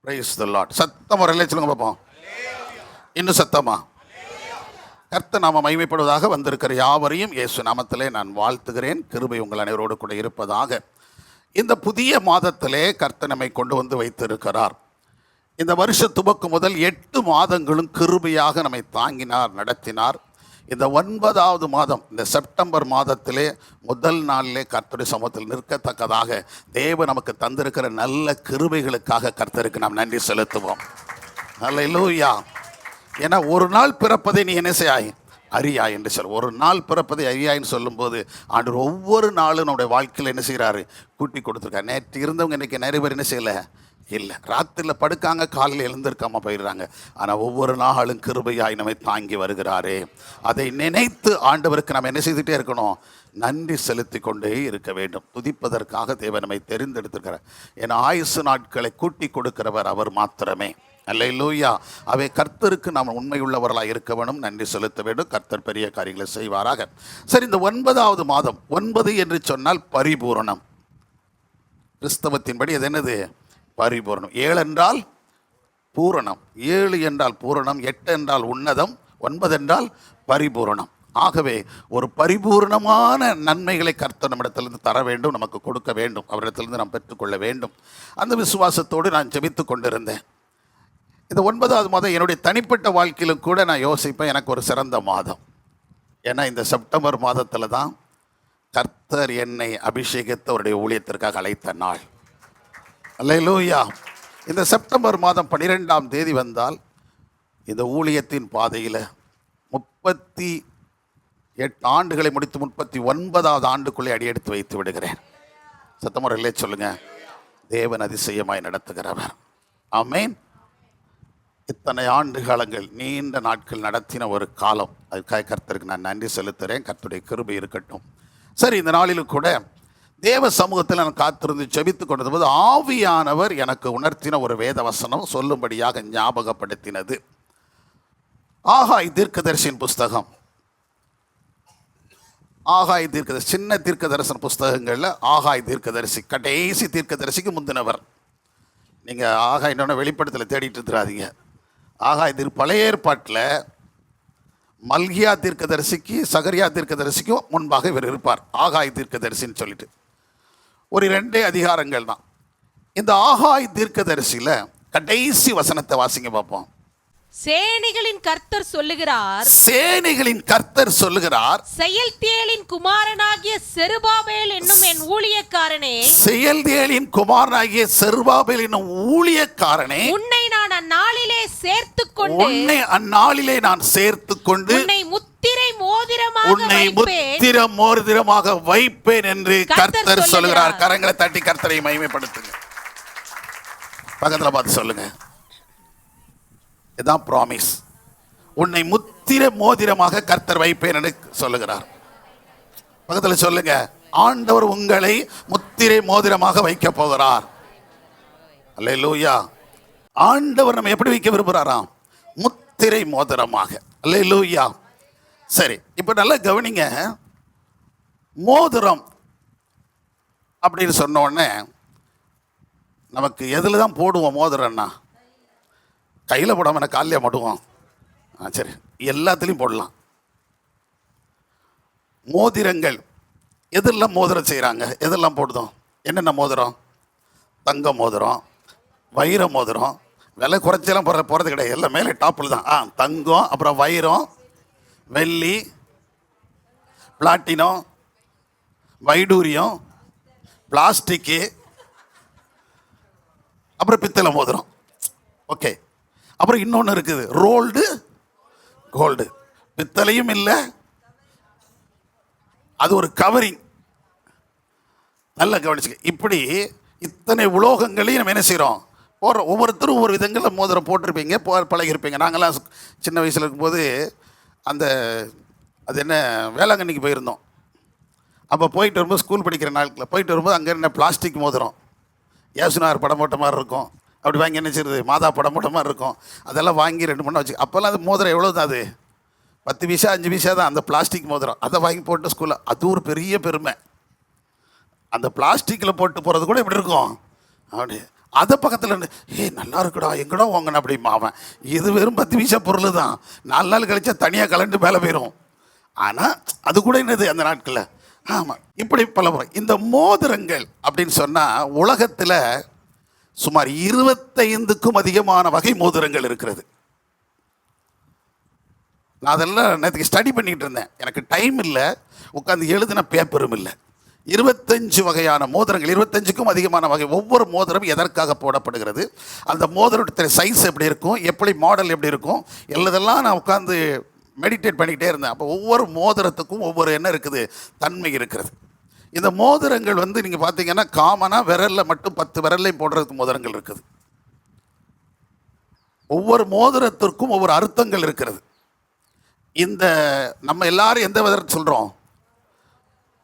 Praise the Lord. சத்தமா ஒரு சொல்லுங்க பார்ப்போம். இன்னும் சத்தமா. கர்த்தர் நாம மகிமைப்படுவதாக. வந்திருக்கிற யாவரையும் இயேசு நாமத்திலே நான் வாழ்த்துகிறேன். கிருபை உங்கள் அனைவரோடு கூட இருப்பதாக. இந்த புதிய மாதத்திலே கர்த்தர் நம்மை கொண்டு வந்து வைத்திருக்கிறார். இந்த வருஷ துவக்கம் முதல் 8 மாதங்களும் கிருபையாக நம்மை தாங்கினார், நடத்தினார். இந்த 9வது மாதம், இந்த செப்டம்பர் மாதத்திலே முதல் நாளிலே கர்த்தருடைய சமூகத்தில் நிற்கத்தக்கதாக தேவன் நமக்கு தந்திருக்கிற நல்ல கிருபைகளுக்காக கர்த்தருக்கு நாம் நன்றி செலுத்துவோம். அல்லேலூயா. ஏன்னா ஒரு நாள் பிறப்பதை நீ என்ன செய்யாய் அறியாய் என்று சொல். ஒரு நாள் பிறப்பதை அறியாயின்னு சொல்லும்போது ஆண்டவர் ஒவ்வொரு நாளும் நம்முடைய வாழ்க்கையில் என்ன செய்கிறாரு, கூட்டி கொடுத்துருக்காரு. நேற்று இருந்தவங்க இன்றைக்கி நிறைய பேர் என்ன செய்யலை, இல்லை, ராத்திரியில் படுக்காங்க, காலையில் எழுந்திருக்காமல் போயிடுறாங்க. ஆனால் ஒவ்வொரு நாளும் கிருபையாய் நம்மை தாங்கி வருகிறாரே, அதை நினைத்து ஆண்டவருக்கு நம்ம என்ன செய்துகிட்டே இருக்கணும், நன்றி செலுத்தி கொண்டே இருக்க வேண்டும். துதிப்பதற்காக தேவன் நம்மை தெரிந்தெடுத்திருக்கிறார். ஏன்னா ஆயுசு நாட்களை கூட்டி கொடுக்கிறவர் அவர் மாத்திரமே. அல்லேலூயா. அவை கர்த்தருக்கு நாம் உண்மையுள்ளவர்களாக இருக்க வேண்டும், நன்றி செலுத்த வேண்டும். கர்த்தர் பெரிய காரியங்களை செய்வாராக. சரி, இந்த 9வது மாதம், 9 என்று சொன்னால் பரிபூரணம். கிறிஸ்தவத்தின்படி அது என்னது, பரிபூரணம். 7 என்றால் பூரணம், 7 என்றால் பூரணம், 8 என்றால் உன்னதம், 9 என்றால் பரிபூரணம். ஆகவே ஒரு பரிபூர்ணமான நன்மைகளை கர்த்தர் நம்மிடத்திலிருந்து தர வேண்டும், நமக்கு கொடுக்க வேண்டும், அவரிடத்திலிருந்து நாம் பெற்றுக்கொள்ள வேண்டும். அந்த விசுவாசத்தோடு நான் ஜெபித்து கொண்டிருந்தேன். இந்த 9வது மாதம் என்னுடைய தனிப்பட்ட வாழ்க்கையிலும் கூட நான் யோசிப்பேன், எனக்கு ஒரு சிறந்த மாதம். ஏன்னா இந்த செப்டம்பர் மாதத்தில் தான் கர்த்தர் என்னை அபிஷேகித்து அவருடைய ஊழியத்திற்காக அழைத்த நாள். அல்லேலூயா. இந்த செப்டம்பர் மாதம் 12ஆம் தேதி வந்தால் இந்த ஊழியத்தின் பாதையில் 38 ஆண்டுகளை முடித்து 39வது ஆண்டுக்குள்ளே அடியெடுத்து வைத்து விடுகிறேன். சத்தமுறையிலே சொல்லுங்கள், தேவன் அதிசயமாய் நடத்துகிறவர். ஆமேன். இத்தனை ஆண்டு காலங்கள், நீண்ட நாட்கள் நடத்தின ஒரு காலம், அதுக்காக கர்த்தருக்கு நான் நன்றி செலுத்துகிறேன். கர்த்தருடைய கிருபை இருக்கட்டும். சரி, இந்த நாளிலும் கூட தேவ சமூகத்தில் நான் காத்திருந்து ஜெபித்து கொண்டிருந்தபோது ஆவியானவர் எனக்கு உணர்த்தின ஒரு வேத வசனம் சொல்லும்படியாக ஞாபகப்படுத்தினது. ஆகாய் தீர்க்கதரிசியின் புஸ்தகம், ஆகாய் தீர்க்கதரிசி, சின்ன தீர்க்க தரிசன புஸ்தகங்களில் ஆகாய் தீர்க்கதரிசி கடைசி தீர்க்கதரிசிக்கு முந்தினவர். நீங்கள் ஆகாய் என்னோட வெளிப்படத்தில் தேடிட்டு இருக்கிறாதீங்க. ஆகாய் பழைய ஏற்பாட்டில் மல்கியா தீர்க்கதரிசிக்கு சகரியா தீர்க்கதரிசிக்கும் முன்பாக இவர் இருப்பார். ஆகாய் தீர்க்கதரிசின்னு சொல்லிட்டு ஒரு 2 அதிகாரங்கள் தான். இந்த ஆகாய் தீர்க்கதரிசியில் கடைசி வசனத்தை வாசிங்க பார்ப்போம். சேனைகளின் கர்த்தர் சொல்லுகிறார், சேனைகளின் கர்த்தர் சொல்லுகிறார், செயல்தியேலின் குமாரனாகிய செருபாபேல் என்னும் என் ஊழியக்காரனே, செயல்தியேலின் குமாரனாகிய செருபாபேல் என்னும் ஊழியக்காரனே, உன்னை நான் அந்நாளிலே சேர்த்துக்கொண்டு, உன்னை அந்நாளிலே நான் சேர்த்துக்கொண்டு, உன்னை முத்திரை மோதிரமாக வைப்பேன் என்று கர்த்தர் சொல்லுகிறார். கரங்களை தட்டி கர்த்தரை மகிமைப்படுத்துங்க. பக்கத்துல பார்த்து சொல்லுங்க, இதான் ப்ராமிஸ். உன்னை முத்திரை மோதிரமாக கர்த்தர் வைப்பேன் என்று சொல்லுகிறார். பக்கத்தில் சொல்லுங்க, ஆண்டவர் உங்களை முத்திரை மோதிரமாக வைக்க போகிறார். அல்லேலூயா. ஆண்டவர் நம்ம எப்படி வைக்க விரும்புகிறாராம், முத்திரை மோதிரமாக. அல்லேலூயா. சரி, இப்போ நல்லா கவனிங்க. மோதிரம் அப்படின்னு சொன்ன உடனே நமக்கு எதில் தான் போடுவோம் மோதிரம்னா? கையில் போடாமல் என்ன காலையில் மாட்டுவோம்? சரி, எல்லாத்துலேயும் போடலாம். மோதிரங்கள் எதெல்லாம் மோதிரம் செய்கிறாங்க, எதெல்லாம் போடுதோம்? என்னென்ன மோதிரம்? தங்க மோதிரம், வைர மோதிரம், விலை குறைச்செல்லாம் போகிறது கிடையாது, எல்லாம் மேலே டாப்பில் தான். தங்கம், அப்புறம் வைரம், வெள்ளி, பிளாட்டினம், வைடூரியம், பிளாஸ்டிக்கு, அப்புறம் பித்தளை மோதிரம். ஓகே. அப்புறம் இன்னொன்று இருக்குது, ரோல்டு கோல்டு. பித்தளையும் இல்லை, அது ஒரு கவரிங். நல்லா கவனிச்சுக்க. இப்படி இத்தனை உலோகங்களையும் நம்ம என்ன செய்கிறோம், போடுறோம். ஒவ்வொருத்தரும் ஒவ்வொரு விதங்களில் மோதிரம் போட்டிருப்பீங்க, பழகிருப்பீங்க. நாங்கள்லாம் சின்ன வயசில் இருக்கும்போது அது என்ன வேளாங்கண்ணிக்கு போயிருந்தோம். அப்போ போயிட்டு வரும்போது, ஸ்கூல் படிக்கிற நாட்களில் போயிட்டு வரும்போது அங்கே என்ன பிளாஸ்டிக் மோதிரம், ஏசுனார் படம் போட்ட மாதிரி இருக்கும். அப்படி வாங்கி என்ன செய்யுது, மாதா படம் போட்ட மாதிரி இருக்கும். அதெல்லாம் வாங்கி 2 மணி வச்சு, அப்போல்லாம் அது மோதிரம் எவ்வளோ தான், அது 10 பைசா 5 பைசா தான் அந்த பிளாஸ்டிக் மோதிரம். அதை வாங்கி போட்டு ஸ்கூலில், அது ஒரு பெரிய பெருமை. அந்த பிளாஸ்டிக்கில் போட்டு போகிறது கூட இப்படி இருக்கும். அப்படி அதை பக்கத்தில் இருந்து நல்லா இருக்குடா எங்கடா வாங்கின அப்படிமா அவன். இது வெறும் 10 பைசா பொருள் தான், 4 நாள் கழிச்சா தனியாக கலண்டு மேலே போயிடும். ஆனால் அது கூட என்னது அந்த நாட்களில். ஆமாம், இப்படி பல முறை இந்த மோதிரங்கள் அப்படின்னு சொன்னால் உலகத்தில் சுமார் 25க்கும் அதிகமான வகை மோதிரங்கள் இருக்கிறது. நான் அதெல்லாம் நேற்றுக்கு ஸ்டடி பண்ணிகிட்டு இருந்தேன், எனக்கு டைம் இல்லை, உட்காந்து எழுதின பேப்பரும் இல்லை. 25 வகையான மோதிரங்கள், 25க்கும் அதிகமான வகை. ஒவ்வொரு மோதிரம் எதற்காக போடப்படுகிறது, அந்த மோதிரத்துடைய சைஸ் எப்படி இருக்கும், எப்படி மாடல் எப்படி இருக்கும், எல்லாதெல்லாம் நான் உட்காந்து மெடிடேட் பண்ணிக்கிட்டே இருந்தேன். அப்போ ஒவ்வொரு மோதிரத்துக்கும் ஒவ்வொரு என்ன இருக்குது, தன்மை இருக்கிறது. இந்த மோதிரங்கள் வந்து நீங்கள் பார்த்தீங்கன்னா காமனாக விரலில் மட்டும் 10 விரல்லையும் போடுறதுக்கு மோதிரங்கள் இருக்குது. ஒவ்வொரு மோதிரத்திற்கும் ஒவ்வொரு அர்த்தங்கள் இருக்கிறது. இந்த நம்ம எல்லாரும் எந்த விரல் சொல்கிறோம்,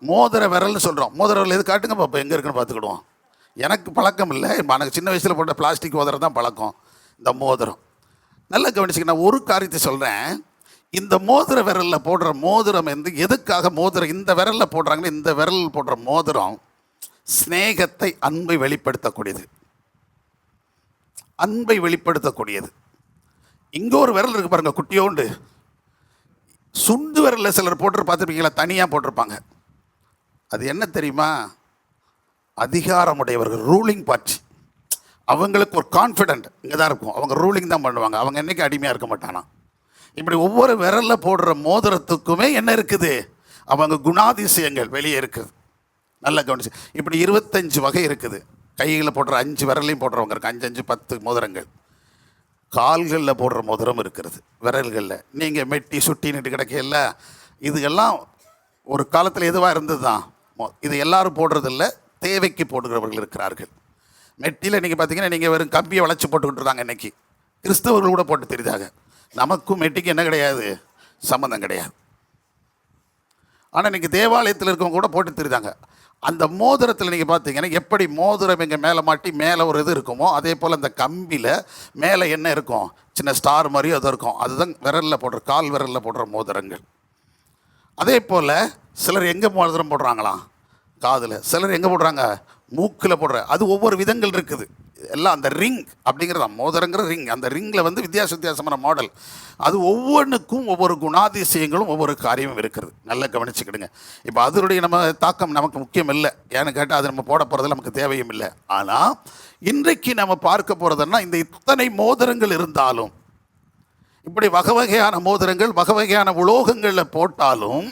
மோதிர விரல்னு சொல்கிறோம். மோதிர விரல் எது காட்டுங்க பாப்பா, எங்கே இருக்குன்னு பார்த்துக்கிடுவோம். எனக்கு பழக்கம் இல்லை, எனக்கு சின்ன வயசில் போட்ட பிளாஸ்டிக் மோதிரம் தான் பழக்கம். இந்த மோதிரம் நல்லா கவனிச்சுக்க. நான் ஒரு காரியத்தை சொல்கிறேன், இந்த மோதிர விரலில் போடுற மோதிரம் வந்து எதுக்காக மோதிரம் இந்த விரலில் போடுறாங்கன்னா, இந்த விரல் போடுற மோதிரம் ஸ்நேகத்தை, அன்பை வெளிப்படுத்தக்கூடியது, அன்பை வெளிப்படுத்தக்கூடியது. இங்கே ஒரு விரல் இருக்குது பாருங்கள், குட்டியோண்டு. சுண்டு விரலில் சிலர் போட்டு பார்த்துருப்பீங்களா, தனியாக போட்டிருப்பாங்க. அது என்ன தெரியுமா, அதிகாரமுடையவர்கள், ரூலிங் பார்ட்டி. அவங்களுக்கு ஒரு கான்ஃபிடென்ட் இங்கே தான் இருக்கும், அவங்க ரூலிங் தான் பண்ணுவாங்க, அவங்க என்றைக்கு அடிமையாக இருக்க மாட்டானா. இப்படி ஒவ்வொரு விரலில் போடுற மோதிரத்துக்குமே என்ன இருக்குது, அவங்க குணாதிசயங்கள் வெளியே இருக்குது. நல்லா கவனிச்சு. இப்படி 25 வகை இருக்குது. கைகளில் போடுற 5 விரலையும் போடுறவங்க இருக்கு, 5 10 மோதிரங்கள். கால்களில் போடுற மோதிரம் இருக்கிறது, விரல்களில். நீங்கள் மெட்டி சுட்டின்னுட்டு கிடைக்கல, இதுகெல்லாம் ஒரு காலத்தில் எதுவாக இருந்தது தான். இது எல்லாரும் போடுறதில்ல, தேவைக்கு போடுகிறவர்கள் இருக்கிறார்கள். மெட்டியில் நீங்கள் பார்த்தீங்கன்னா நீங்கள் வெறும் கம்பியை வளைச்சி போட்டுக்கிட்டு இருந்தாங்க. இன்றைக்கி கிறிஸ்தவர்கள் கூட போட்டு தெரியுதாங்க. நமக்கும் மெட்டிக்கு என்ன கிடையாது, சம்மந்தம் கிடையாது. ஆனால் இன்றைக்கி தேவாலயத்தில் இருக்கவங்க கூட போட்டு தெரியுதாங்க. அந்த மோதிரத்தில் நீங்கள் பார்த்தீங்கன்னா எப்படி மோதிரம் எங்கள் மேலே மாட்டி மேலே ஒரு இது இருக்குமோ, அதே போல் அந்த கம்பியில் மேலே என்ன இருக்கும், சின்ன ஸ்டார் மாதிரி அது இருக்கும். அதுதான் விரலில் போடுற, கால் விரலில் போடுற மோதிரங்கள். அதே போல் சிலர் எங்கே மோதிரம் போடுறாங்களாம், காதில். சிலர் எங்கே போடுறாங்க, மூக்கில் போடுற. அது ஒவ்வொரு விதங்கள் இருக்குது. எல்லாம் அந்த ரிங் அப்படிங்கிறது, மோதிரங்கிற ரிங். அந்த ரிங்கில் வந்து வித்தியாசமான மாடல். அது ஒவ்வொன்றுக்கும் ஒவ்வொரு குணாதிசயங்களும் ஒவ்வொரு காரியமும் இருக்கிறது. நல்லா கவனிச்சுக்கிடுங்க. இப்போ அதனுடைய நம்ம தாக்கம் நமக்கு முக்கியம் இல்லை, ஏன்னு கேட்டால் அது நம்ம போட போகிறது நமக்கு தேவையும் இல்லை. ஆனால் இன்றைக்கு நம்ம பார்க்க போகிறதுன்னா, இந்த இத்தனை மோதிரங்கள் இருந்தாலும், இப்படி வகை வகையான மோதிரங்கள் வகை வகையான உலோகங்களில் போட்டாலும்,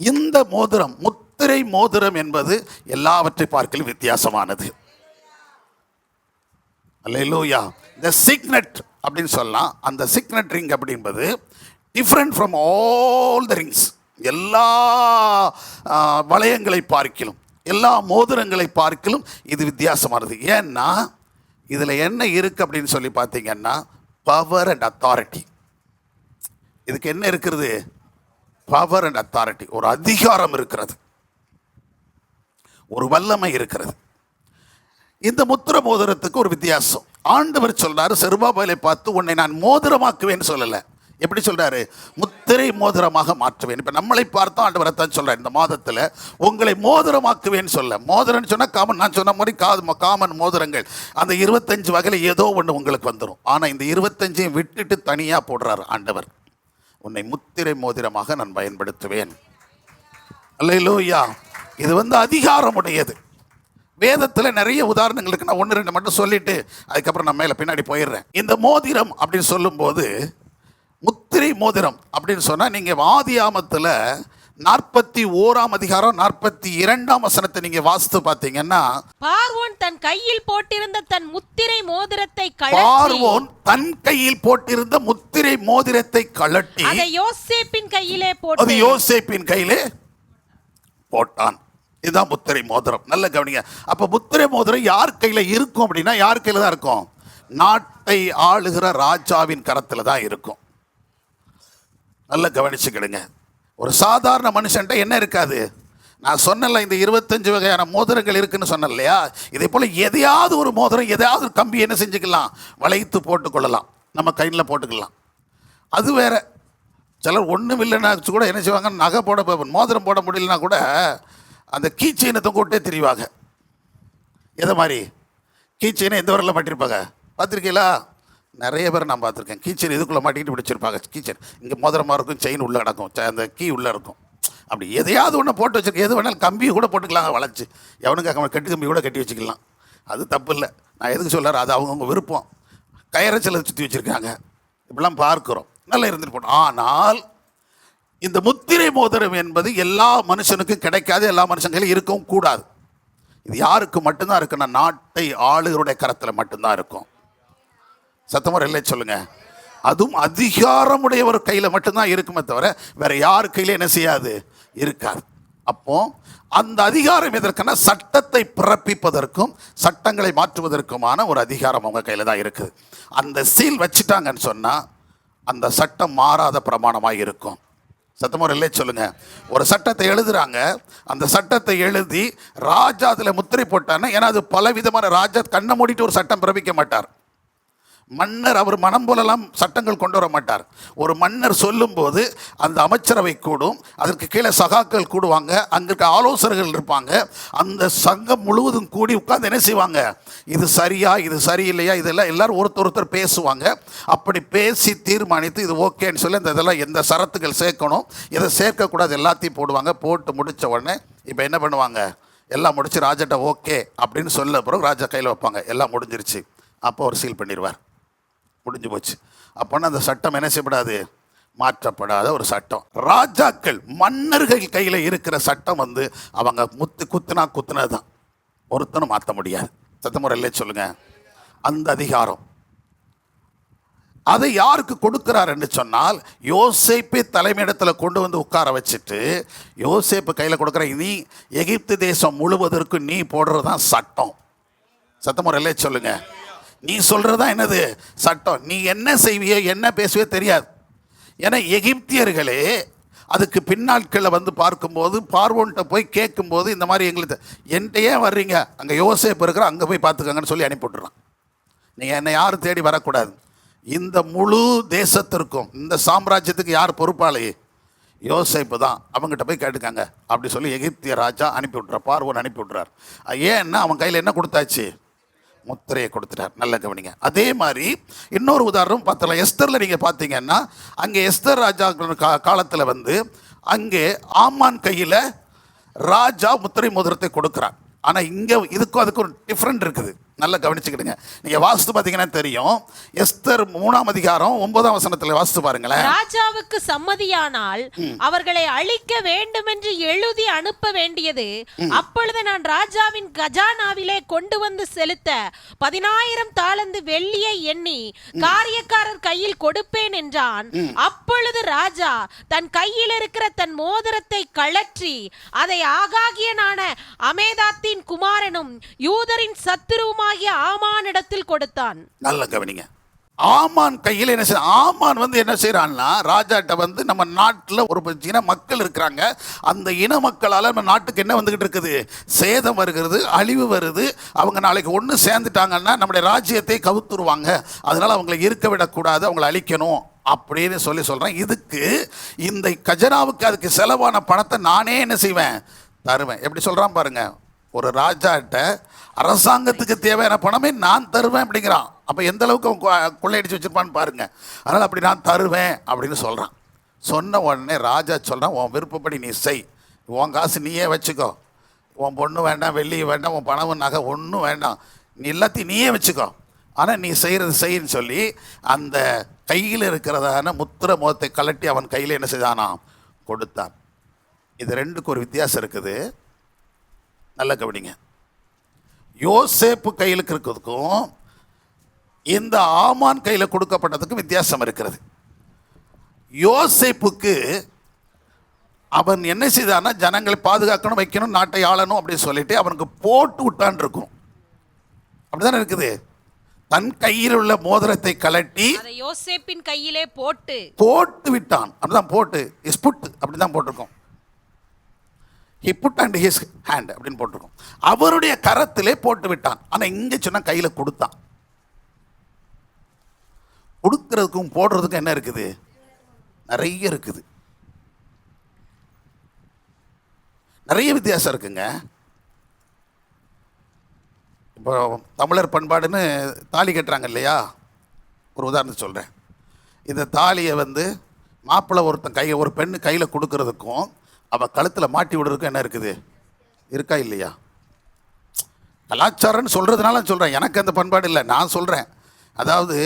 இந்த மோதிரம், முத்திரை மோதிரம் என்பது எல்லாவற்றை பார்க்கலும் வித்தியாசமானது. அல்லேலூயா. இந்த சிக்னெட் அப்படின்னு சொல்லலாம். அந்த சிக்னெட் ரிங் அப்படின்பது different from all the rings. எல்லா வளையங்களை பார்க்கிலும், எல்லா மோதிரங்களை பார்க்கிலும் இது வித்தியாசமானது. ஏன்னா இதில் என்ன இருக்குது அப்படின்னு சொல்லி பார்த்தீங்கன்னா, பவர் அண்ட் அத்தாரிட்டி. இதுக்கு என்ன இருக்கிறது, பவர் அண்ட் அத்தாரிட்டி. ஒரு அதிகாரம் இருக்கிறது, ஒரு வல்லமை இருக்கிறது. இந்த முத்திர மோதிரத்துக்கு ஒரு வித்தியாசம். ஆண்டவர் சொல்றாரு, செருபாபேலை பார்த்து உன்னை நான் மோதிரமாக்குவேன்னு சொல்லலை. எப்படி சொல்றாரு, முத்திரை மோதிரமாக மாற்றுவேன். இப்போ நம்மளை பார்த்தா ஆண்டவர் தான் சொல்றாரு, இந்த மாதத்தில் உங்களை மோதிரமாக்குவேன்னு சொல்ல. மோதிரம்னு சொன்னால் காமன், நான் சொன்ன மாதிரி காமன் மோதிரங்கள் அந்த 25 வகையில் ஏதோ ஒன்று உங்களுக்கு வந்துடும். ஆனால் இந்த 25ஐயும் விட்டுட்டு தனியாக போடுறாரு ஆண்டவர். உன்னை முத்திரை மோதிரமாக நான் பயன்படுத்துவேன். அல்லேலூயா. இது வந்து அதிகாரமுடையது. வேதத்தில் நிறைய உதாரணங்கள் இருக்கு. நான் 1-2 மட்டும் சொல்லிட்டு அதுக்கப்புறம் நான் மேலே பின்னாடி போயிடுறேன். இந்த மோதிரம் அப்படின்னு சொல்லும்போது, முத்திரை மோதிரம் அப்படின்னு சொன்னால், நீங்கள் ஆதியாகமத்தில் 41ஆம் அதிகாரம் 42ஆம் வசனத்தை நீங்கள் வாசித்து பார்த்தீங்கன்னா, பார்வோன் தன் கையில் போட்டிருந்த தன் முத்திரை மோதிரத்தை பார்வோன் தன் கையில் போட்டிருந்த முத்திரை மோதிரத்தை கழட்டி அதை யோசேப்பின் கையிலே போட்டு, அது யோசேப்பின் கையிலே போட்டான். இதுதான் முத்திரை மோதிரம். நல்ல கவனிங்க. அப்போ முத்திரை மோதிரம் யார் கையில் இருக்கும் அப்படின்னா, யார் கையில் தான் இருக்கும், நாட்டை ஆளுகிற ராஜாவின் கரத்தில் தான் இருக்கும். நல்ல கவனிச்சுக்கிடுங்க. ஒரு சாதாரண மனுஷன்ட்ட என்ன இருக்காது. நான் சொன்னல, இந்த 25 வகையான மோதிரங்கள் இருக்குன்னு சொன்னேன் இல்லையா, இதே போல் எதையாவது ஒரு மோதிரம், எதையாவது ஒரு கம்பி என்ன செஞ்சுக்கலாம், வளைத்து போட்டுக்கொள்ளலாம், நம்ம கையில் போட்டுக்கலாம். அது வேற. சிலர் ஒன்றும் இல்லைன்னா கூட என்ன செய்வாங்க, நகை போட, மோதிரம் போட முடியலன்னா கூட அந்த கீ செயினை தொங்கிட்டே தெரிவாங்க. எதை மாதிரி, கீச்செயினை எந்த வரல மாட்டிருப்பாங்க பார்த்துருக்கீங்களா? நிறைய பேர் நான் பார்த்துருக்கேன். கீச்செயின் இதுக்குள்ளே மாட்டிக்கிட்டு பிடிச்சிருப்பாங்க. கீச்செயின் இங்கே மோதிரமாக இருக்கும், செயின் உள்ளே கிடக்கும், அந்த கீ உள்ளே இருக்கும். அப்படி எதையாவது ஒன்று போட்டு வச்சுருக்க, எது வேணாலும் கம்பியை கூட போட்டுக்கலாங்க வளைச்சி, எவனுக்கு கட்டு கம்பி கூட கட்டி வச்சுக்கலாம், அது தப்பு இல்லை. நான் எதுக்கு சொல்கிறார், அது அவங்கவுங்க விருப்பம். கயிறச்சலை சுற்றி வச்சுருக்காங்க, இப்படிலாம் பார்க்குறோம், நல்லா இருந்துட்டு போட்டோம். ஆனால் இந்த முத்திரை மோதிரம் என்பது எல்லா மனுஷனுக்கும் கிடைக்காது, எல்லா மனுஷங்களும் இருக்கவும் கூடாது. இது யாருக்கு மட்டும்தான் இருக்குன்னா நாட்டை ஆளுகளுடைய கரத்தில் மட்டும்தான் இருக்கும். சத்தமுறை இல்லை சொல்லுங்க. அதுவும் அதிகாரமுடைய ஒரு கையில் மட்டும்தான் இருக்குமே தவிர வேற யார் கையில என்ன செய்யாது, இருக்காது. அப்போ அந்த அதிகாரம் எதற்குன்னா சட்டத்தை பிறப்பிப்பதற்கும் சட்டங்களை மாற்றுவதற்குமான ஒரு அதிகாரம் அவங்க கையில் தான் இருக்குது. அந்த சீல் வச்சுட்டாங்கன்னு சொன்னால் அந்த சட்டம் மாறாத பிரமாணமாக இருக்கும். சத்தமுறை இல்லை சொல்லுங்க. ஒரு சட்டத்தை எழுதுறாங்க, அந்த சட்டத்தை எழுதி ராஜா அதில் முத்திரை போட்டான்னா, ஏன்னா அது பலவிதமான ராஜா கண்ணை மூடிட்டு ஒரு சட்டம் பிறப்பிக்க மாட்டார். மன்னர் அவர் மனம் போலெல்லாம் சட்டங்கள் கொண்டு வர மாட்டார். ஒரு மன்னர் சொல்லும்போது அந்த அமைச்சரவை கூடும், அதற்கு கீழே சகாக்கள் கூடுவாங்க, அங்கே இருக்க ஆலோசகர்கள் இருப்பாங்க. அந்த சங்கம் முழுவதும் கூடி உட்கார்ந்து என்ன செய்வாங்க, இது சரியா இது சரியில்லையா, இதெல்லாம் எல்லாரும் ஒருத்தர் பேசுவாங்க. அப்படி பேசி தீர்மானித்து இது ஓகேன்னு சொல்லி அந்த இதெல்லாம் எந்த சரத்துகள் சேர்க்கணும், எதை சேர்க்கக்கூடாது எல்லாத்தையும் போடுவாங்க. போட்டு முடித்த உடனே இப்போ என்ன பண்ணுவாங்க, எல்லாம் முடிச்சு ராஜாட்ட ஓகே அப்படின்னு சொல்ல பிறகு ராஜா கையில் வைப்பாங்க, எல்லாம் முடிஞ்சிருச்சு. அப்போ அவர் சீல் பண்ணிடுவார், முடிஞ்சு போச்சு. அப்போனா அந்த சட்டம் என்ன செய்யப்படாது, மாற்றப்படாத ஒரு சட்டம். ராஜாக்கள் மன்னர்கள் கையில் இருக்கிற சட்டம் வந்து அவங்க குத்துனது தான், ஒருத்தனும் மாற்ற முடியாது. சத்தமுறையிலே சொல்லுங்க. அந்த அதிகாரம் அதை யாருக்கு கொடுக்கிறார் என்று சொன்னால் யோசேப்பை தலைமையிடத்தில் கொண்டு வந்து உட்கார வச்சுட்டு யோசேப்பு கையில் கொடுக்குற, நீ எகிப்து தேசம் முழுவதற்கும் நீ போடுறது தான் சட்டம். சத்தமுறையிலே சொல்லுங்க. நீ சொல்கிறதா என்னது சட்டம், நீ என்ன செய்வியோ என்ன பேசுவே தெரியாது. ஏன்னா எகிப்தியர்களே அதுக்கு பின்னாட்களில் வந்து பார்க்கும்போது பார்வோன்ட்ட போய் கேட்கும்போது இந்த மாதிரி எங்களுக்கு என்கிட்ட ஏன் வர்றீங்க, அங்கே யோசேப்பு இருக்கிற அங்கே போய் பார்த்துக்கங்கன்னு சொல்லி அனுப்பிவிட்றான். நீங்கள் என்னை யாரும் தேடி வரக்கூடாது, இந்த முழு தேசத்திற்கும் இந்த சாம்ராஜ்யத்துக்கு யார் பொறுப்பாளி, யோசேப்பு தான், அவங்ககிட்ட போய் கேட்டுக்காங்க அப்படி சொல்லி எகிப்திய ராஜா அனுப்பி விட்றார், பார்வோன் அனுப்பி விட்றார். ஏன்னா அவன் கையில் என்ன கொடுத்தாச்சு, முத்திரையை கொடுத்துட்டார். நல்ல கவனிங்க. அதே மாதிரி இன்னொரு உதாரணம் பார்த்தலாம். எஸ்தரில் நீங்கள் பார்த்தீங்கன்னா அங்கே எஸ்தர் ராஜா காலத்தில் வந்து அங்கே ஆமான் கையில் ராஜா முத்திரை மோதிரத்தை கொடுக்குறார். ஆனால் இங்கே இதுக்கும் அதுக்கும் ஒரு டிஃப்ரெண்ட் இருக்குது, நல்லா கவனிச்சுக்கிடுங்க. நீங்கள் வாசித்து பார்த்தீங்கன்னா தெரியும். எஸ்தர் 3ஆம் அதிகாரம் 9ஆம் வசனத்தில் வாசித்து பாருங்களேன். ராஜாவுக்கு சம்மதியானால் அவர்களை அழிக்க வேண்டும் என்று எழுதி அனுப்ப வேண்டியது, அப்பொழுது நான் ராஜாவின் கஜானாவிலே கொண்டு வந்து செலுத்த 10,000 தாலந்து வெள்ளியை எண்ணி காரியக்காரர் கையில் கொடுப்பேன் என்றான். அப்பொழுது ராஜா தன் கையில் இருக்கிற தன் மோதிரத்தை கழற்றி அதை ஆகாகியனான அமேதாத்தின் குமாரனும் யூதரின் சத்துருவுமாகிய ஆமானிடத்தில் கொடுத்தான். நல்ல கவனிங்க. ஆமான் கையில் என்ன செய்ய, ஆமான் வந்து என்ன செய்யறான்னா ராஜாட்ட வந்து நம்ம நாட்டில் ஒரு இன மக்கள் இருக்கிறாங்க, அந்த இன மக்களால் நம்ம நாட்டுக்கு என்ன வந்துகிட்டு இருக்குது, சேதம் வருகிறது, அழிவு வருது. அவங்க நாளைக்கு ஒன்று சேர்ந்துட்டாங்கன்னா நம்முடைய ராஜ்யத்தை கவுத்துருவாங்க, அதனால அவங்களை இருக்க விடக்கூடாது, அவங்களை அழிக்கணும் அப்படின்னு சொல்கிறேன். இதுக்கு இந்த கஜனாவுக்கு அதுக்கு செலவான பணத்தை நானே என்ன செய்வேன், தருவேன். எப்படி சொல்கிறான் பாருங்க, ஒரு ராஜாட்ட அரசாங்கத்துக்கு தேவையான பணமே நான் தருவேன் அப்படிங்கிறான். அப்போ எந்த அளவுக்கு அவன் கொள்ளையடிச்சு வச்சிருப்பான்னு பாருங்க. அதனால் அப்படி நான் தருவேன் அப்படின்னு சொல்கிறான். சொன்ன உடனே ராஜா சொல்கிறான், உன் விருப்பப்படி நீ செய், உன் காசு நீயே வச்சுக்கோ, உன் பொண்ணு வேண்டாம், வெள்ளி வேண்டாம், உன் பணம் நகை ஒன்றும் வேண்டாம், நீ எல்லாத்தையும் நீயே வச்சுக்கோ, ஆனால் நீ செய்கிறது செய்யின்னு சொல்லி அந்த கையில் இருக்கிறதான முத்திர மோகத்தை கலட்டி அவன் கையில் என்ன செய்தானா, கொடுத்தான். இது ரெண்டுக்கு ஒரு வித்தியாசம் இருக்குது, நல்ல கவனிங்க. யோசேப்பு கையில் இருக்கிறதுக்கும் இந்த ஆமான் கையில் கொடுக்கப்பட்டதுக்கும் வித்தியாசம் இருக்கிறது. யோசேப்புக்கு அவன் என்ன செய்தான்னா ஜனங்களை பாதுகாக்கணும், வைக்கணும், நாட்டை ஆளணும் அப்படின்னு சொல்லிட்டு அவனுக்கு போட்டு விட்டான் இருக்கும். அப்படிதானே இருக்குது. தன் கையில் உள்ள மோதிரத்தை கலட்டி யோசேப்பின் கையிலே போட்டு விட்டான். அப்படிதான் போட்டு இஸ் புட் அப்படிதான் போட்டிருக்கோம். He put and his hand அப்படின்னு போட்டிருக்கோம். அவருடைய கரத்திலே போட்டு விட்டான். ஆனால் இங்கே சொன்ன கையில் கொடுத்தான். கொடுக்கறதுக்கும் போடுறதுக்கும் என்ன இருக்குது, நிறைய இருக்குது, நிறைய வித்தியாசம் இருக்குங்க. இப்போ தமிழர் பண்பாடுன்னு தாலி கட்டுறாங்க இல்லையா? ஒரு உதாரணம் சொல்கிறேன். இந்த தாலியை மாப்பிள்ளை ஒருத்தன் ஒரு பெண்ணு கையில் கொடுக்கறதுக்கும் அவள் கழுத்தில் மாட்டி விடுறதுக்கும் என்ன இருக்குது? இருக்கா இல்லையா? கலாச்சாரம்னு சொல்கிறதுனால சொல்கிறேன், எனக்கு அந்த பண்பாடு இல்லை. நான் சொல்கிறேன், அதாவது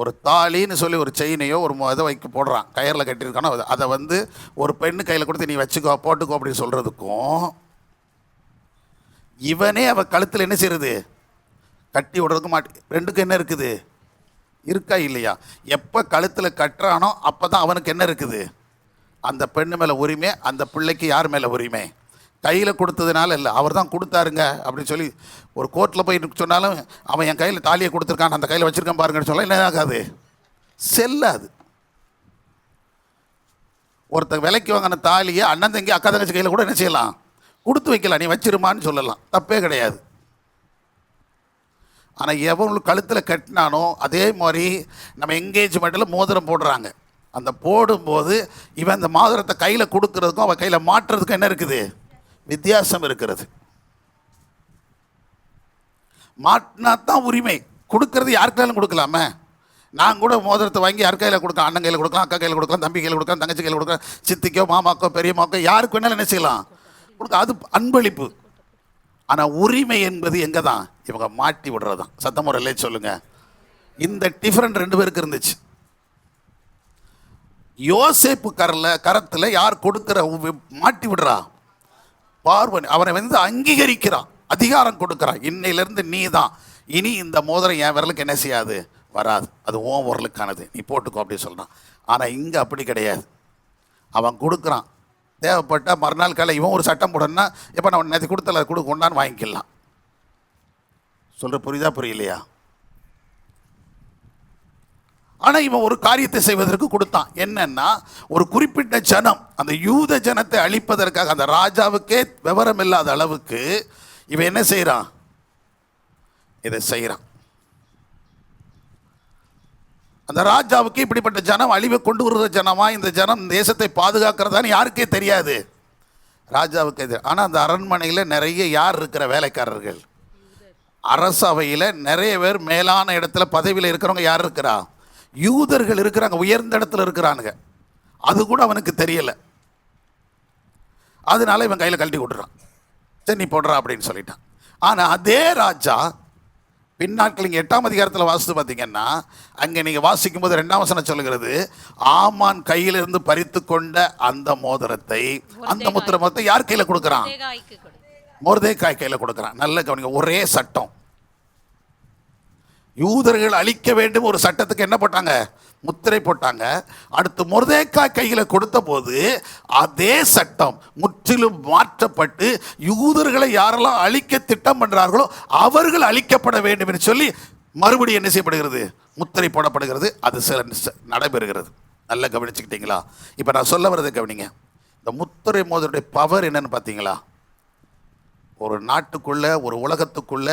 ஒரு தாலின்னு சொல்லி ஒரு செயினையோ ஒரு இதை போடுறான், கயரில் கட்டியிருக்கானோ அதை ஒரு பெண்ணு கையில் கொடுத்து நீ வச்சுக்கோ போட்டுக்கோ அப்படின்னு சொல்கிறதுக்கும் இவனே அவள் கழுத்தில் என்ன செய்யுறது? கட்டி விடுறதுக்கும் ரெண்டுக்கும் என்ன இருக்குது? இருக்கா இல்லையா? எப்போ கழுத்தில் கட்டுறானோ அப்போ தான் அவனுக்கு என்ன இருக்குது? அந்த பெண்ணு மேலே உரிமை, அந்த பிள்ளைக்கு யார் மேலே உரிமை? கையில் கொடுத்ததுனால இல்லை, அவர் தான் கொடுத்தாருங்க அப்படின்னு சொல்லி ஒரு கோர்ட்டில் போய் சொன்னாலும் அவன் என் கையில் தாலியை கொடுத்துருக்கான், அந்த கையில் வச்சுருக்கான் பாருங்கன்னு சொல்ல என்ன ஆகாது? செல்லாது. ஒருத்தர் விலைக்கு வாங்கின தாலியை அண்ணன் தங்கி அக்கா தங்கச்சி கையில் கூட என்ன செய்யலாம்? கொடுத்து வைக்கலாம், நீ வச்சிருமான்னு சொல்லலாம், தப்பே கிடையாது. ஆனால் எவங்களுக்கு கழுத்தில் கட்டினானோ அதே மாதிரி நம்ம என்கேஜ்மெண்ட்டில் மோதிரம் போடுறாங்க. அந்த போடும்போது இவன் அந்த மோதிரத்தை கையில் கொடுக்கறதுக்கும் அவன் கையில் மாட்டுறதுக்கும் என்ன இருக்குது? வித்தியாசம் இருக்கிறது. மாட்டினா தான் உரிமை. கொடுக்கறது யாருக்காலும் கொடுக்கலாமே. நான் கூட மோதிரத்தை வாங்கி யார் கையில் கொடுக்கலாம்? அண்ணன் கையில் கொடுக்கலாம், அக்கா கையில் கொடுக்கலாம், தம்பி கையில் கொடுக்கலாம், தங்கச்சி கையில் கொடுக்கலாம், சித்திக்கோ மாமாக்கோ பெரியம்மாக்கோ யாருக்கு வேணாலும் என்ன செய்யலாம்? கொடுக்க. அது அன்பளிப்பு. ஆனால் உரிமை என்பது எங்கே தான்? இவங்க மாட்டி விடுறது தான். சத்தமுறை இல்லை சொல்லுங்க. இந்த டிஃப்ரெண்ட் ரெண்டு பேருக்கு இருந்துச்சு. யோசேப்பு கரத்தில் யார் கொடுக்கிற மாட்டி விடுறா? பார்வன். அவனை அங்கீகரிக்கிறான், அதிகாரம் கொடுக்குறான். இன்னையிலேருந்து நீ தான், இனி இந்த மோதிரம் என் விரலுக்கு என்ன செய்யாது? வராது, அது உன் விரலுக்கானது, நீ போட்டுக்கோ அப்படின்னு சொல்கிறான். ஆனால் இங்கே அப்படி கிடையாது. அவன் கொடுக்குறான், தேவைப்பட்டால் மறுநாள் காலை இவன் ஒரு சட்டம் போடணும்னா எப்போ நான் நேற்று கொடுத்தல கொண்டான்னு வாங்கிக்கலாம். சொல்கிற புரியுதா புரியலையா? ஆனால் இவன் ஒரு காரியத்தை செய்வதற்கு கொடுத்தான். என்னன்னா, ஒரு குறிப்பிட்ட ஜனம், அந்த யூத ஜனத்தை அழிப்பதற்காக அந்த ராஜாவுக்கே விவரம் இல்லாத அளவுக்கு இவன் என்ன செய்கிறான்? இதை செய்கிறான். அந்த ராஜாவுக்கு இப்படிப்பட்ட ஜனம் அழிவை கொண்டு வருகிற ஜனமா, இந்த ஜனம் தேசத்தை பாதுகாக்கிறதான்னு யாருக்கே தெரியாது, ராஜாவுக்கே தெரியும். ஆனால் அந்த அரண்மனையில் நிறைய யார் இருக்கிற? வேலைக்காரர்கள். அரசவையில் நிறைய பேர் மேலான இடத்துல பதவியில் இருக்கிறவங்க யார் இருக்கிறா? யூதர்கள் இருக்கிறாங்க, உயர்ந்த இடத்துல இருக்கிறானுங்க. அது கூட அவனுக்கு தெரியலை. அதனால இவன் கையில் கழட்டி விட்டுறான். சரி நீ போடுறா அப்படின்னு சொல்லிட்டான். ஆனால் அதே ராஜா பின்னாட்கள் நீங்கள் 8ஆம் அதிகாரத்தில் வாசித்து பார்த்தீங்கன்னா, அங்கே நீங்கள் வாசிக்கும் போது 2ஆம் வசனம் சொல்லுகிறது, ஆமான் கையிலிருந்து பறித்து கொண்ட அந்த மோதிரத்தை, அந்த மோதிரத்தை யார் கையில் கொடுக்குறான்? மொர்தெகாய் கையில் கொடுக்குறான். நல்ல கவனிங்க. ஒரே சட்டம். யூதர்கள் அழிக்க வேண்டும் ஒரு சட்டத்துக்கு என்ன போட்டாங்க? முத்திரை போட்டாங்க. அடுத்து மொர்தெகாய் கையில் கொடுத்த போது அதே சட்டம் முற்றிலும் மாற்றப்பட்டு யூதர்களை யாரெல்லாம் அழிக்க திட்டம் பண்றார்களோ அவர்கள் அழிக்கப்பட வேண்டும் என்று சொல்லி மறுபடியும் என்ன செய்யப்படுகிறது? முத்திரை போடப்படுகிறது. அது நடைபெறுகிறது. நல்லா கவனிச்சுக்கிட்டீங்களா? இப்போ நான் சொல்ல வர்றதை கவனிங்க. இந்த முத்திரை மோதிரத்துடைய பவர் என்னன்னு பார்த்தீங்களா? ஒரு நாட்டுக்குள்ள, ஒரு உலகத்துக்குள்ள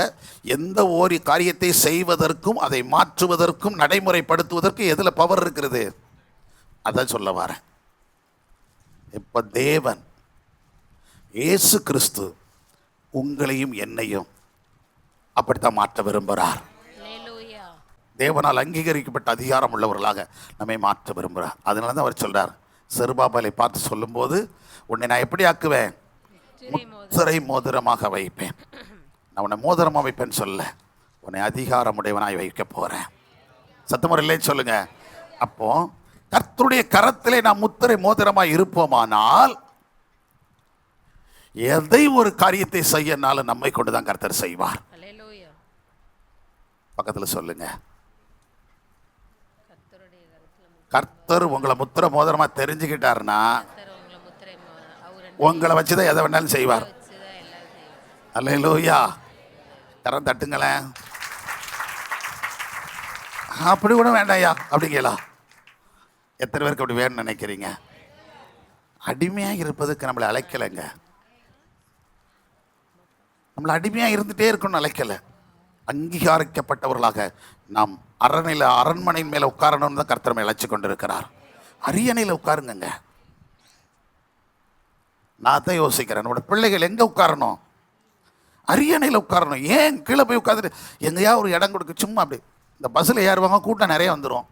எந்த ஒரு காரியத்தை செய்வதற்கும் அதை மாற்றுவதற்கும் நடைமுறைப்படுத்துவதற்கு எதில் பவர் இருக்கிறது? அதான் சொல்ல வரேன். இப்போ தேவன் இயேசு கிறிஸ்து உங்களையும் என்னையும் அப்படித்தான் மாற்ற விரும்புகிறார். தேவனால் அங்கீகரிக்கப்பட்ட அதிகாரம் உள்ளவர்களாக நம்மை மாற்ற விரும்புகிறார். அதனால தான் அவர் சொல்றார், செருபாபேலை பார்த்து சொல்லும்போது, உன்னை நான் எப்படி ஆக்குவேன்? முத்திரை மோதிரமாக வைப்பேன். நான் உன்னை மோதிரமாக வைப்பேன்னு சொல்ல, உன்னை அதிகாரமுடையவனாய் வைக்க போறேன். சத்தமுறையிலே சொல்லுங்க. அப்போ கர்த்தருடைய கரத்திலே நாம் முத்திரை மோதிரமாய் இருப்போமானால் எதை ஒரு காரியத்தை செய்யனாலும் நம்மை கொண்டுதான் கர்த்தர் செய்வார். பக்கத்துல சொல்லுங்க. கர்த்தர் உங்களை முத்திரை மோதிரமா தெரிஞ்சுக்கிட்டாருன்னா உங்களை வச்சுதான் எதை வேணாலும் செய்வார். அல்லேலூயா. கரம் தட்டுங்களேன். அப்படி கூட வேண்டாயா அப்படிங்களா? எத்தனை பேருக்கு அப்படி வேணும்னு நினைக்கிறீங்க? அடிமையாக இருப்பதுக்கு நம்மளை அழைக்கலைங்க. நம்மளை அடிமையாக இருந்துகிட்டே இருக்கணும்னு அழைக்கலை. அங்கீகரிக்கப்பட்டவர்களாக நாம் அரண்மனையின் மேலே உட்காரணும்னு தான் கர்த்தர் அழைச்சி கொண்டு இருக்கிறார். அரியணையில் உட்காருங்க. நான் தான் யோசிக்கிறேன், என்னோட பிள்ளைகள் எங்கே உட்காரணும்? அரியணையில் உட்காரணும். ஏன் கீழே போய் உட்காந்துட்டு எங்கேயா ஒரு இடம் கொடுக்க, சும்மா அப்படி இந்த பஸ்ஸில் ஏறுவாங்க, கூட்டம் நிறைய வந்துடும்.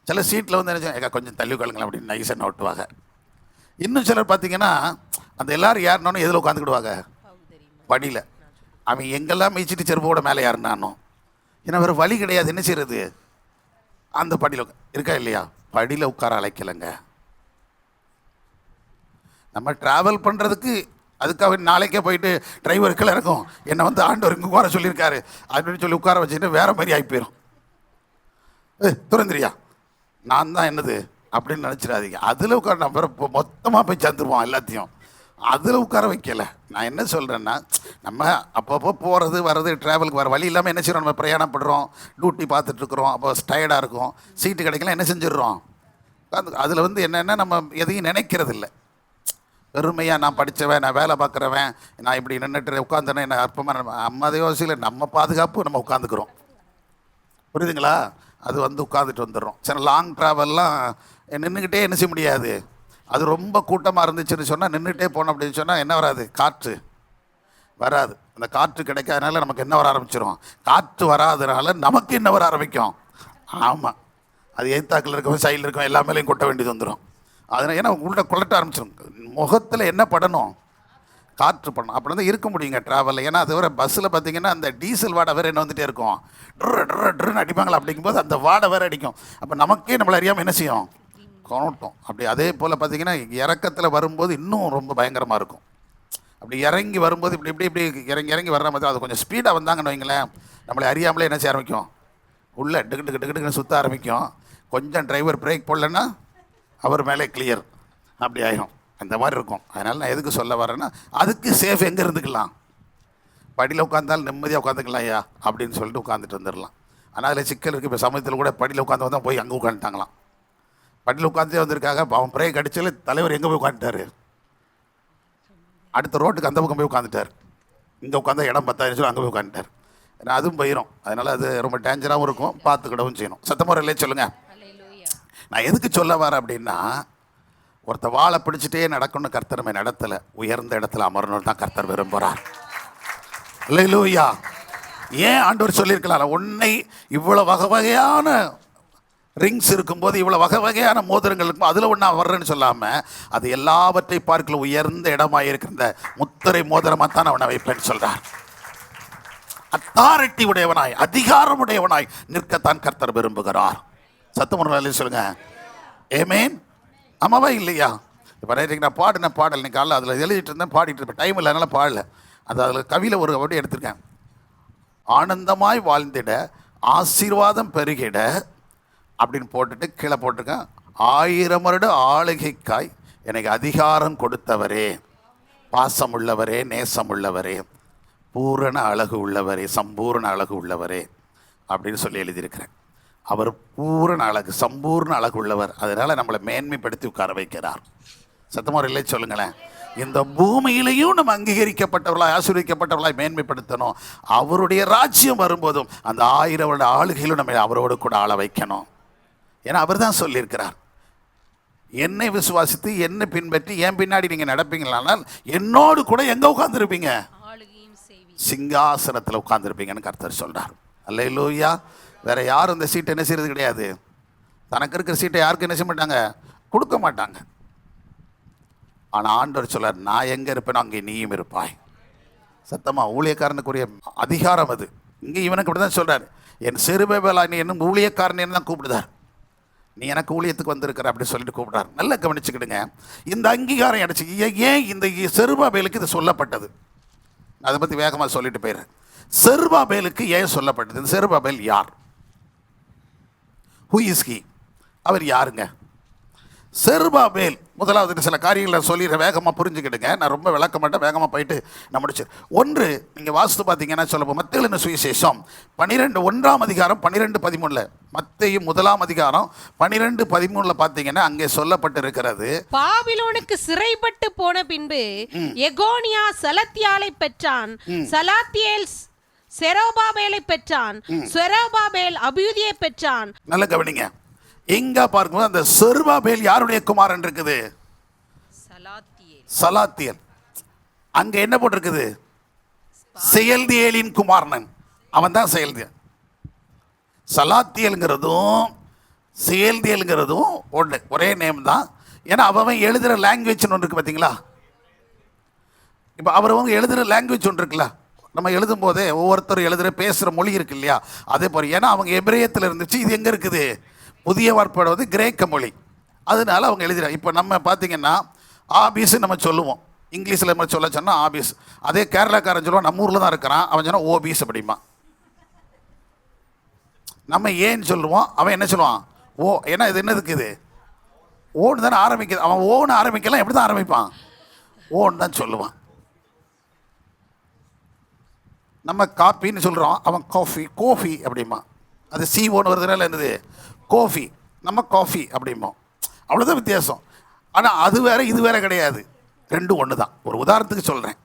சில சீட்டில் வந்து என்ன கொஞ்சம் தள்ளி உட்காருங்களேன் அப்படின்னு நைஸாக நோட்டுவாங்க. இன்னும் சிலர் பார்த்தீங்கன்னா அந்த எல்லோரும் ஏறினோன்னு எதில் உட்காந்துக்கிடுவாங்க, படியில். அவன் எங்கெல்லாம் மீச்சிட்டு செருப்போட மேலே ஏறினானோ, ஏன்னா வேறு வழி கிடையாது, என்ன செய்யறது, அந்த படியில் இருக்கா இல்லையா, படியில் உட்கார அழைக்கலைங்க. நம்ம ட்ராவல் பண்ணுறதுக்கு அதுக்காக நாளைக்கே போயிட்டு டிரைவருக்குள்ள இருக்கும் என்னை வந்து ஆண்டவர் இங்கே உட்கார சொல்லியிருக்காரு அப்படின்னு சொல்லி உட்கார வச்சுட்டு வேறு மாதிரி ஆகி போயிடும். துறந்துரியா நான் தான் என்னது அப்படின்னு நினச்சிடாதீங்க. அதில் உட்கார நம்ம மொத்தமாக போய் சேர்ந்துருவோம் எல்லாத்தையும். அதில் உட்கார வைக்கலை. நான் என்ன சொல்கிறேன்னா, நம்ம அப்பப்போ போகிறது வர்றது ட்ராவலுக்கு வர வழி இல்லாமல் என்ன செய்கிறோம், நம்ம பிரயாணப்படுறோம், டியூட்டி பார்த்துட்ருக்குறோம், அப்போ டயர்டாக இருக்கும், சீட்டு கிடைக்கலாம், என்ன செஞ்சிடுறோம், அதில் வந்து என்னென்னா நம்ம எதையும் நினைக்கிறதில்ல. பெருமையாக நான் படித்தவன், நான் வேலை பார்க்குறவன், நான் இப்படி நின்றுட்டு உட்காந்துனேன், என்ன அற்பமாக நம்ம அதை யோசிக்கல. நம்ம பாதுகாப்பு நம்ம உட்காந்துக்கிறோம், புரியுதுங்களா? அது வந்து உட்காந்துட்டு வந்துடுறோம். சரி, லாங் ட்ராவல்லாம் நின்றுக்கிட்டே என்ன செய்ய முடியாது. அது ரொம்ப கூட்டமாக இருந்துச்சுன்னு சொன்னால் நின்றுட்டே போனோம் அப்படின்னு சொன்னால் என்ன வராது, காற்று வராது. அந்த காற்று கிடைக்காதனால நமக்கு என்ன வர ஆரம்பிச்சிடும், காற்று வராதனால நமக்கு என்ன வர ஆரம்பிக்கும். ஆமாம், அது எய்த்தாக்கில் இருக்கவும் சைடில் இருக்கவும் எல்லா மேலேயும் கொட்ட வேண்டியது வந்துடும். அதனால் ஏன்னா உங்கள்கிட்ட கொள்ளட்ட ஆரம்பிச்சிடும். முகத்தில் என்ன படணும், காற்று படணும். அப்படி தான் இருக்க முடியுங்க ட்ராவலில். ஏன்னா அது வர பஸ்ஸில் பார்த்தீங்கன்னா அந்த டீசல் வாடை வேறு என்ன வந்துகிட்டே இருக்கும், ட்ருன்னு அடிப்பாங்களா, அப்படிங்கும்போது அந்த வாடை வேறு அடிக்கும். அப்போ நமக்கே நம்மளை அறியாமல் என்ன செய்யும், கொணட்டும். அப்படி அதே போல் பார்த்தீங்கன்னா இறக்கத்தில் வரும்போது இன்னும் ரொம்ப பயங்கரமாக இருக்கும். அப்படி இறங்கி வரும்போது இப்படி இப்படி இப்படி இறங்கி வர்ற மாதிரி அது கொஞ்சம் ஸ்பீடாக வந்தாங்கன்னு வைங்களேன், நம்மளை அறியாமலே என்ன செய்ய ஆரம்பிக்கும், உள்ளே டிக்கு சுற்ற ஆரம்பிக்கும். கொஞ்சம் டிரைவர் பிரேக் போடலன்னா அவர் மேலே கிளியர் அப்படி ஆகிடும். அந்த மாதிரி இருக்கும். அதனால் நான் எதுக்கு சொல்ல வரேன்னா, அதுக்கு சேஃப் எங்கே இருந்துக்கலாம், படியில் உட்காந்தாலும் நிம்மதியாக உட்காந்துக்கலாம் ஐயா அப்படின்னு சொல்லிட்டு உட்காந்துட்டு வந்துடலாம். ஆனால் அதில் சிக்கல் இருக்குது. இப்போ சமயத்தில் கூட படியில் உட்காந்து வந்தால் போய் அங்கே உட்காந்துட்டாங்களாம். படியில் உட்காந்தே வந்திருக்காங்க, அவன் பிரேக் அடிச்சால தலைவர் எங்கே போய் உட்காந்துட்டார், அடுத்த ரோட்டுக்கு அந்த பக்கம் போய் உட்காந்துட்டார். இங்கே உட்காந்தா இடம் 10,000 சொல்லி அங்கே போய் உட்காந்துட்டார். ஏன்னா அதுவும் போயிடும். அதனால் அது ரொம்ப டேஞ்சராகவும் இருக்கும், பார்த்துக்கிடவும் செய்யணும். சத்தமுறையிலே சொல்லுங்கள். நான் எதுக்கு சொல்ல வரேன் அப்படின்னா, ஒருத்த வாழை பிடிச்சிட்டே நடக்கணும்னு கர்த்தர் நம்ம நடத்தலை, உயர்ந்த இடத்துல அமரணும்னு தான் கர்த்தர் விரும்புகிறார். அல்லேலூயா. ஏன் ஆண்டவர் சொல்லியிருக்கலாம், உன்னை இவ்வளோ வகை வகையான ரிங்ஸ் இருக்கும்போது, இவ்வளோ வகை வகையான மோதிரங்கள் இருக்கும், அதில் ஒன்றா வர்றேன்னு சொல்லாமல் அது எல்லாவற்றை பார்க்கல உயர்ந்த இடமாக இருக்கிற இந்த முத்திரை மோதிரமாக தான் அவனை வைப்பேன்னு சொல்கிறார். அத்தாரிட்டி உடையவனாய், அதிகாரம் உடையவனாய் நிற்கத்தான் கர்த்தர் விரும்புகிறார். சத்தமுறையில் சொல்லுங்க ஆமென். ஆமாவா இல்லையா? இப்போ நான் பாடின பாடல் இன்னைக்கு காலையில் அதில் எழுதிட்டு இருந்தேன், பாடிட்டு இருப்பேன், டைம் இல்லை அதனால் பாடல. அது அதில் கவியில் ஒரு அப்படி எடுத்திருக்கேன். ஆனந்தமாய் வாழ்ந்திட ஆசீர்வாதம் பெருகிட அப்படின்னு போட்டுட்டு கீழே போட்டிருக்கேன், 1000 வருட ஆளுகைக்காய் எனக்கு அதிகாரம் கொடுத்தவரே, பாசம் உள்ளவரே, நேசம் உள்ளவரே, பூரண அழகு உள்ளவரே, சம்பூர்ண அழகு உள்ளவரே அப்படின்னு சொல்லி எழுதியிருக்கிறேன். அவர் பூரண அழகு, சம்பூர்ண அழகு உள்ளவர். அதனால் நம்மளை மேன்மைப்படுத்தி உட்கார வைக்கிறார். சத்தமாக இல்லை சொல்லுங்களேன். இந்த பூமியிலையும் நம்ம அங்கீகரிக்கப்பட்டவர்களாய், ஆசீர்வதிக்கப்பட்டவர்களாய் மேன்மைப்படுத்தணும். அவருடைய ராஜ்யம் வரும்போதும் அந்த 1000 வருட ஆளுகையிலும் நம்ம அவரோடு கூட ஆள வைக்கணும். ஏன்னா அவர் தான் சொல்லியிருக்கிறார், என்னை விசுவாசித்து என்னை பின்பற்றி என் பின்னாடி நீங்கள் நடப்பீங்களானால் என்னோடு கூட எங்கே உட்காந்துருப்பீங்க, சிங்காசனத்தில் உட்காந்துருப்பீங்கன்னு கர்த்தர் சொல்கிறார். அல்லேலூயா. வேறு யாரும் இந்த சீட்டை என்ன செய்கிறது கிடையாது. தனக்கு இருக்கிற சீட்டை யாருக்கும் என்ன செய்ய மாட்டாங்க, கொடுக்க மாட்டாங்க. ஆனால் ஆண்டவர் சொல்றார், நான் எங்கே இருப்பேனோ அங்கே நீயும் இருப்பாய். சத்தமாக ஊழியக்காரனுக்குரிய அதிகாரம் அது. இங்கே இவனுக்கு அப்படி தான் சொல்கிறார், என் செருபேபேலா நீ என்னும் ஊழியக்காரன் தான் கூப்பிடுதார். நீ எனக்கு ஊழியத்துக்கு வந்திருக்கிற அப்படி சொல்லிட்டு கூப்பிடுறார். நல்லா கவனிச்சுக்கிடுங்க. இந்த அங்கீகாரம் அடிச்சு ஏன் இந்த செருபாபேலுக்கு இது சொல்லப்பட்டது, அதை பற்றி வேகமாக சொல்லிட்டு போயிடுறேன். செருபாபேலுக்கு ஏன் சொல்லப்பட்டது? இந்த செருபாபேல் யார்? Who is he? அவர் யாருங்க? செருபாபேல் முதலாவது சில காரியங்களை சொல்லிடுற, வேகமாக புரிஞ்சுக்கிடுங்க. நான் ரொம்ப விளக்க மாட்டேன், வேகமாக போயிட்டு நான் முடிச்சு. ஒன்று, நீங்கள் வாசித்து பார்த்தீங்கன்னா சொல்லுவோம், மத்தேயு சுவிசேஷம் 1 அதிகாரம் 12-13. மத்தேயு 1 அதிகாரம் 12-13 பார்த்தீங்கன்னா அங்கே சொல்லப்பட்டு இருக்கிறது, பாபிலோனுக்கு சிறைப்பட்டு போன பின்பு எகோனியா சலத்தியாலை பெற்றான், சலாத்தியேல் செரோபாபேலை பெற்றான், செரோபாபேல் அபியூதியை பெற்றான். நல்ல கவனிங்க. எங்க பார்க்கும்போது அந்த செருபாபேல் யாருடைய குமாரன் இருக்குது? சலாத்தியேல். அங்க என்ன போட்டிருக்குது? செயல்தியேலின் குமாரனன், அவன் தான் செயல்தியல். சலாத்தியல்ங்கிறதும் செயல்தியல்ங்கிறதும் ஒன்று, ஒரே நேம் தான். ஏன்னா அவன் எழுதுகிற லாங்குவேஜ்னு ஒன்று இருக்குது பார்த்தீங்களா. இப்போ அவர் வந்து எழுதுகிற லாங்குவேஜ் ஒன்று இருக்குல்ல, நம்ம எழுதும் போதே ஒவ்வொருத்தரும் எழுதுகிற பேசுகிற மொழி இருக்கு இல்லையா, அதே போல். ஏன்னா அவங்க எபிரேயத்தில் இருந்துச்சு, இது எங்கே இருக்குது, புதிய ஏற்பாடு வந்து கிரேக்க மொழி, அதனால அவங்க எழுதுகிறாங்க. இப்போ நம்ம பார்த்தீங்கன்னா ஆபீஸ் நம்ம சொல்லுவோம், இங்கிலீஷில் நம்ம சொன்னால் ஆபீஸ். அதே கேரளாக்காரன் சொல்லுவான், நம்ம ஊரில் தான் இருக்கிறான், அவன் சொன்னால் ஓபீஸ் அப்படிமா. நம்ம ஏன்னு சொல்லுவோம், அவன் என்ன சொல்லுவான் ஓ. ஏன்னா இது என்னதுக்கு, இது ஓன்னு தானே ஆரம்பிக்குது. அவன் ஓன்னு ஆரம்பிக்கலாம், எப்படி தான் ஆரம்பிப்பான், ஓன்னு தான் சொல்லுவான். நம்ம காப்பின்னு சொல்கிறோம், அவன் காஃபி கோஃபி அப்படிமா. அது ஓன்னு வருதுனால என்னது கோஃபி, நம்ம காஃபி அப்படிம்போம். அவ்வளோதான் வித்தியாசம். ஆனால் அது வேறு இது வேறு கிடையாது, ரெண்டும் ஒன்று தான். ஒரு உதாரணத்துக்கு சொல்கிறேன்,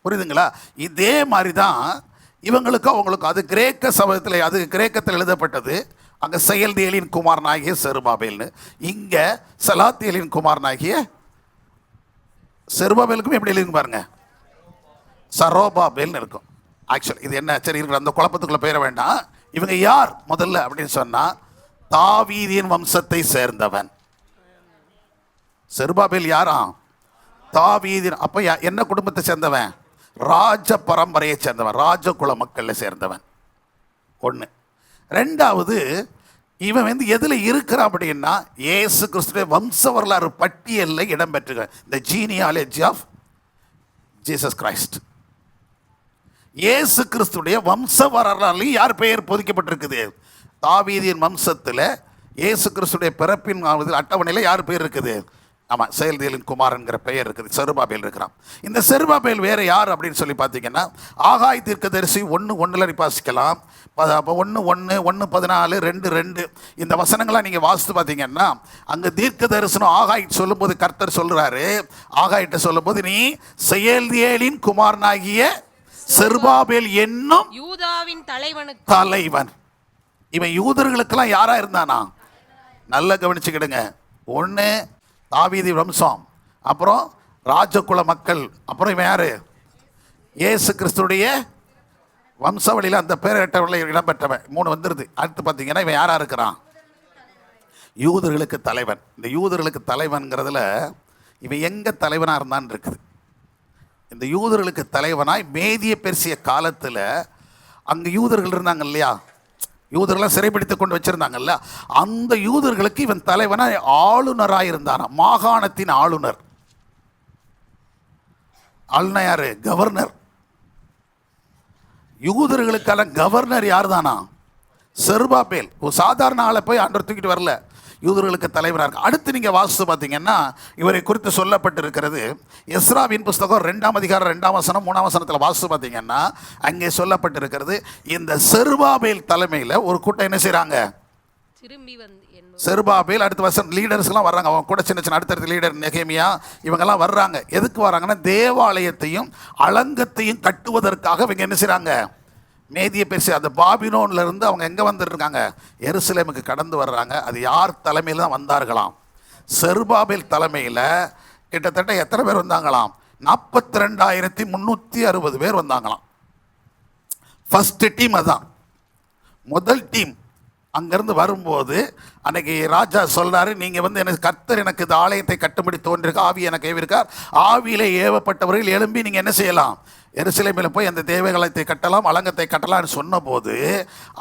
புரியுதுங்களா. இதே மாதிரி தான் இவங்களுக்கும் அவங்களுக்கும். அது கிரேக்க சபதத்தில், அது கிரேக்கத்தில் எழுதப்பட்டது. அங்கே செயல்தியலின் குமாரனாகிய செருபாபேல்னு, இங்கே சலாத்தியலின் குமாரனாகிய செருபாபேலுக்கும் எப்படி எழுதிங்க பாருங்க, சரோபாபேல்னு இருக்கும். ஆக்சுவலி இது என்ன சரி இருக்கிற அந்த குழப்பத்துக்குள்ளே போயிட வேண்டாம். இவங்க யார் முதல்ல அப்படின்னு சொன்னால், தாவீதின் வம்சத்தை சேர்ந்தவன். செருபாபேல் யாராம், தாவீதின். அப்போ என்ன குடும்பத்தை சேர்ந்தவன், ராஜ பரம்பரையை சேர்ந்தவன், ராஜகுல மக்களில் சேர்ந்தவன். ஒன்று. ரெண்டாவது, இவன் வந்து எதில் இருக்கிறான் அப்படின்னா, இயேசு கிறிஸ்துடைய வம்ச வரலாறு பட்டியலில் இடம்பெற்று, இந்த ஜீனியாலஜி ஆஃப் ஜீசஸ் கிரைஸ்ட். இயேசு கிறிஸ்துடைய வம்ச வரலாறு யார் பெயர் பொதிக்கப்பட்டிருக்குது, தாவீதின் வம்சத்தில் இயேசு கிறிஸ்துடைய பிறப்பின் அட்டவணையில் யார் பெயர் இருக்குது, ஆமாம், செயல்தியலின் குமாரன்கிற பெயர் இருக்குது, செருபாபேல் இருக்கிறான். இந்த செருபாபேல் வேறு யார் அப்படின்னு சொல்லி பார்த்தீங்கன்னா, ஆகாய் தீர்க்கதரிசி 1:1 வாசிக்கலாம். அப்போ 1:1, 1:14, 2:2 இந்த வசனங்களாம் நீங்கள் வாசித்து பார்த்தீங்கன்னா, அங்கே தீர்க்க தரிசனம் ஆகாய் சொல்லும்போது கர்த்தர் சொல்கிறாரு, ஆகாயிட்ட சொல்லும்போது, நீ செயல்தியலின் குமாரனாகிய செருபாபேல் என்னும் யூதாவின் தலைவன். இவன் யூதர்களுக்கெல்லாம் யாரா இருந்தானா, நல்லா கவனிச்சுக்கிடுங்க. ஒன்று தாவீதி வம்சம், அப்புறம் ராஜகுல மக்கள், அப்புறம் இவன் யாரு, இயேசு கிறிஸ்துடைய வம்சவழியில் அந்த பேரட்டவழியில் இடம்பெற்றவன். 3 வந்துடுது. அடுத்து பார்த்தீங்கன்னா இவன் யாரா இருக்கிறான், யூதர்களுக்கு தலைவன். இந்த யூதர்களுக்கு தலைவன்கிறதுல இவன் எங்கே தலைவனாக இருந்தான்னு இருக்குது. இந்த யூதர்களுக்கு தலைவனாய் மேதிய பெர்சிய காலத்தில் அங்கே யூதர்கள் இருந்தாங்க இல்லையா, யூதர்களாக சிறைப்பிடித்து கொண்டு வச்சுருந்தாங்கல்ல, அந்த யூதர்களுக்கு இவன் தலைவனாக ஆளுநராக இருந்தானா, மாகாணத்தின் ஆளுநர். ஆளுநர் யாரு, கவர்னர். யூதர்களுக்கான கவர்னர் யார் தானா, செருபாபேல். ஒரு சாதாரண ஆளை போய் ஆண்டவர் தூக்கிட்டு வரல, யூதர்களுக்கு தலைவராக இருக்கு. அடுத்து நீங்கள் வாசித்து பார்த்தீங்கன்னா இவரை குறித்து சொல்லப்பட்டிருக்கிறது எஸ்ராவின் புஸ்தகம் 2ஆம் அதிகாரம் 2ஆம் வசனம் 3ஆம் வசனத்தில் வாசித்து பார்த்தீங்கன்னா அங்கே சொல்லப்பட்டிருக்கிறது, இந்த செருபாபேல் தலைமையில் ஒரு கூட்டம் என்ன செய்கிறாங்க, செருபாபேல் அடுத்த வருஷம் லீடர்ஸ்லாம் வர்றாங்க, அவங்க கூட சின்ன சின்ன அடுத்தடுத்த லீடர் நெகேமியா இவங்கெல்லாம் வர்றாங்க. எதுக்கு வராங்கன்னா, தேவாலயத்தையும் அலங்கத்தையும் கட்டுவதற்காக இவங்க என்ன செய்கிறாங்க, மேதிய பெர்சி அந்த பாபிலோன்ல இருந்து அவங்க எங்கே வந்துருக்காங்க, எருசலேமுக்கு கடந்து வர்றாங்க. அது யார் தலைமையில் தான் வந்தார்களாம், செருபாபேல் தலைமையில். கிட்டத்தட்ட எத்தனை பேர் வந்தாங்களாம், 42,360 பேர் வந்தாங்களாம். ஃபர்ஸ்ட் டீம் அதான், முதல் டீம். அங்கேருந்து வரும்போது அன்னைக்கு ராஜா சொல்கிறாரு, நீங்கள் வந்து எனக்கு கர்த்தர் எனக்கு இந்த ஆலயத்தை கட்டும்படி தோன்றிருக்க, ஆவி எனக்கு ஏவிருக்கார், ஆவியில் ஏவப்பட்டவர்கள் எழும்பி நீங்கள் என்ன செய்யலாம், எருசலேமில் போய் அந்த தேவாலயத்தை கட்டலாம், அலங்கத்தை கட்டலாம்னு சொன்னபோது,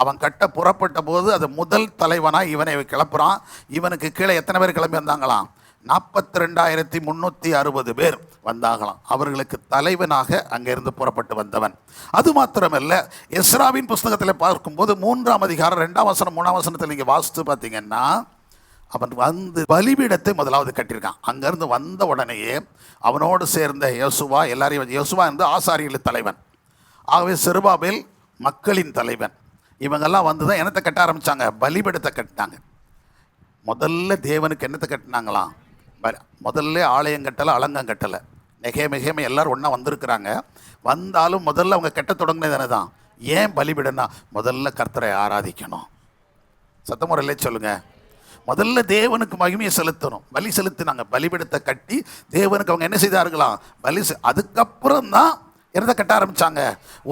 அவன் கட்ட புறப்பட்ட போது அது முதல் தலைவனாக இவனை கிளப்புறான். இவனுக்கு கீழே எத்தனை பேர் கிளம்பி வந்தாங்களாம், 42,360 பேர் வந்தாங்களாம். அவர்களுக்கு தலைவனாக அங்கிருந்து புறப்பட்டு வந்தவன். அது மாத்திரமல்ல, எஸ்ராவின் புஸ்தகத்தில் பார்க்கும்போது 3ஆம் அதிகாரம் 2ஆம் வசனம் 3ஆம் வசனத்தில் நீங்கள் வாசித்து பார்த்தீங்கன்னா, அவன் வந்து பலிபீடத்தை முதலாவது கட்டியிருக்கான். அங்கேருந்து வந்த உடனேயே அவனோடு சேர்ந்த யோசுவா எல்லாரையும், யோசுவா வந்து ஆசாரியர்கள் தலைவன், ஆகவே செருபாபேல் மக்களின் தலைவன். இவங்கெல்லாம் வந்து தான் என்னத்தை கட்ட ஆரம்பித்தாங்க, பலிபீடத்தை கட்டினாங்க. முதல்ல தேவனுக்கு என்னத்தை கட்டினாங்களாம், முதல்ல ஆலயம் கட்டலை, அலங்கம் கட்டலை. நெகேமியா எல்லாரும் ஒன்றா வந்திருக்கிறாங்க. வந்தாலும் முதல்ல அவங்க கட்ட தொடங்கினது என்ன தான், ஏன் பலிபீடம்னா, முதல்ல கர்த்தரை ஆராதிக்கணும். சத்தமுறையிலே சொல்லுங்கள், முதல்ல தேவனுக்கு மகிமையை செலுத்தணும். பலி செலுத்தினாங்க, பலிபீடத்தை கட்டி தேவனுக்கு அவங்க என்ன செய்தார்களாம், அதுக்கப்புறம் தான் என்னதை கட்ட ஆரம்பித்தாங்க?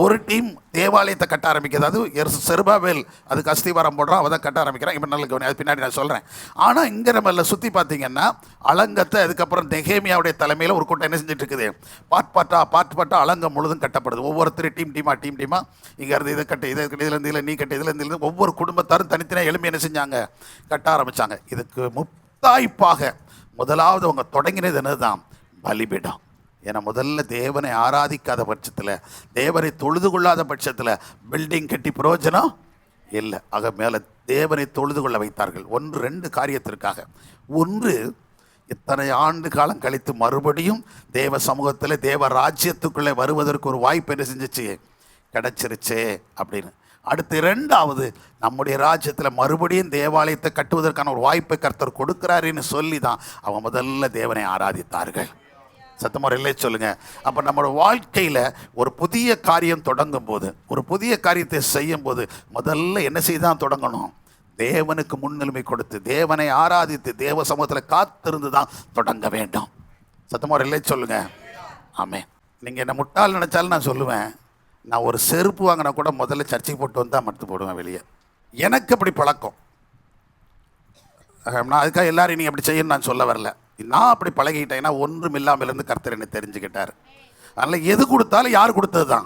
ஒரு டீம் தேவாலயத்தை கட்ட ஆரம்பிக்கிறது. அது செருபாபேல் அதுக்கு அஸ்திவாரம் போடுறான், அவன் தான் கட்ட ஆரம்பிக்கிறான். இப்போ நல்ல கவனி, அது பின்னாடி நான் சொல்கிறேன். ஆனால் இங்கே நம்ம சுற்றி பார்த்தீங்கன்னா அலங்கத்தை, அதுக்கப்புறம் நெகேமியாவுடைய தலைமையில் ஒரு கூட்டம் என்ன செஞ்சுட்டு இருக்குது, பார்ட் அலங்கம் முழுதும் கட்டப்படுது. ஒவ்வொருத்தரும் டீமாக இங்கே இருந்து இதை கட்டு, இதை இதுலேருந்து இல்லை, நீ கட்டு இதுலேருந்து, ஒவ்வொரு குடும்பத்தாரும் தனித்தனியாக எழுப்பி என்ன செஞ்சாங்க, கட்ட ஆரம்பித்தாங்க. இதுக்கு முத்தாய்ப்பாக முதலாவது அவங்க தொடங்கினது என்னதுதான்? பலிபீடம். ஏன்னா முதல்ல தேவனை ஆராதிக்காத பட்சத்தில், தேவனை தொழுது கொள்ளாத பட்சத்தில் பில்டிங் கட்டி பிரயோஜனம் இல்லை. ஆக மேலே தேவனை தொழுது கொள்ள வைத்தார்கள். 2 காரியத்திற்காக. ஒன்று, இத்தனை ஆண்டு காலம் கழித்து மறுபடியும் தேவ சமூகத்தில் தேவ ராஜ்யத்துக்குள்ளே வருவதற்கு ஒரு வாய்ப்பு என்ன செஞ்சிச்சு, கிடச்சிருச்சே அப்படின்னு. அடுத்து 2வது, நம்முடைய ராஜ்யத்தில் மறுபடியும் தேவாலயத்தை கட்டுவதற்கான ஒரு வாய்ப்பை கர்த்தர் கொடுக்குறாருன்னு சொல்லி தான் அவங்க முதல்ல தேவனை ஆராதித்தார்கள். சத்தமாக இல்லை சொல்லுங்க. அப்போ நம்மளோட வாழ்க்கையில் ஒரு புதிய காரியம் தொடங்கும் போது, ஒரு புதிய காரியத்தை செய்யும் போது முதல்ல என்ன செய்து தான் தொடங்கணும்? தேவனுக்கு முன்னுரிமை கொடுத்து, தேவனை ஆராதித்து, தேவ சமூகத்தில் காத்திருந்து தான் தொடங்க வேண்டும். சத்தமாக இல்லை சொல்லுங்க. ஆமே. நீங்கள் என்ன முட்டாள் நினச்சாலும் நான் சொல்லுவேன், நான் ஒரு செருப்பு வாங்கினா கூட முதல்ல சர்ச்சைக்கு போட்டு வந்தால் மட்டும் போடுவேன் வெளியே. எனக்கு அப்படி பழக்கம். நான் அதுக்காக எல்லாரும் நீங்கள் அப்படி செய்யணும்னு நான் சொல்ல வரல. நான் அப்படி பழகிட்டேன்னா ஒன்றும் இல்லாமலேருந்து கர்த்தர் என்னை தெரிஞ்சுக்கிட்டார். அதனால் எது கொடுத்தாலும் யார் கொடுத்தது தான்?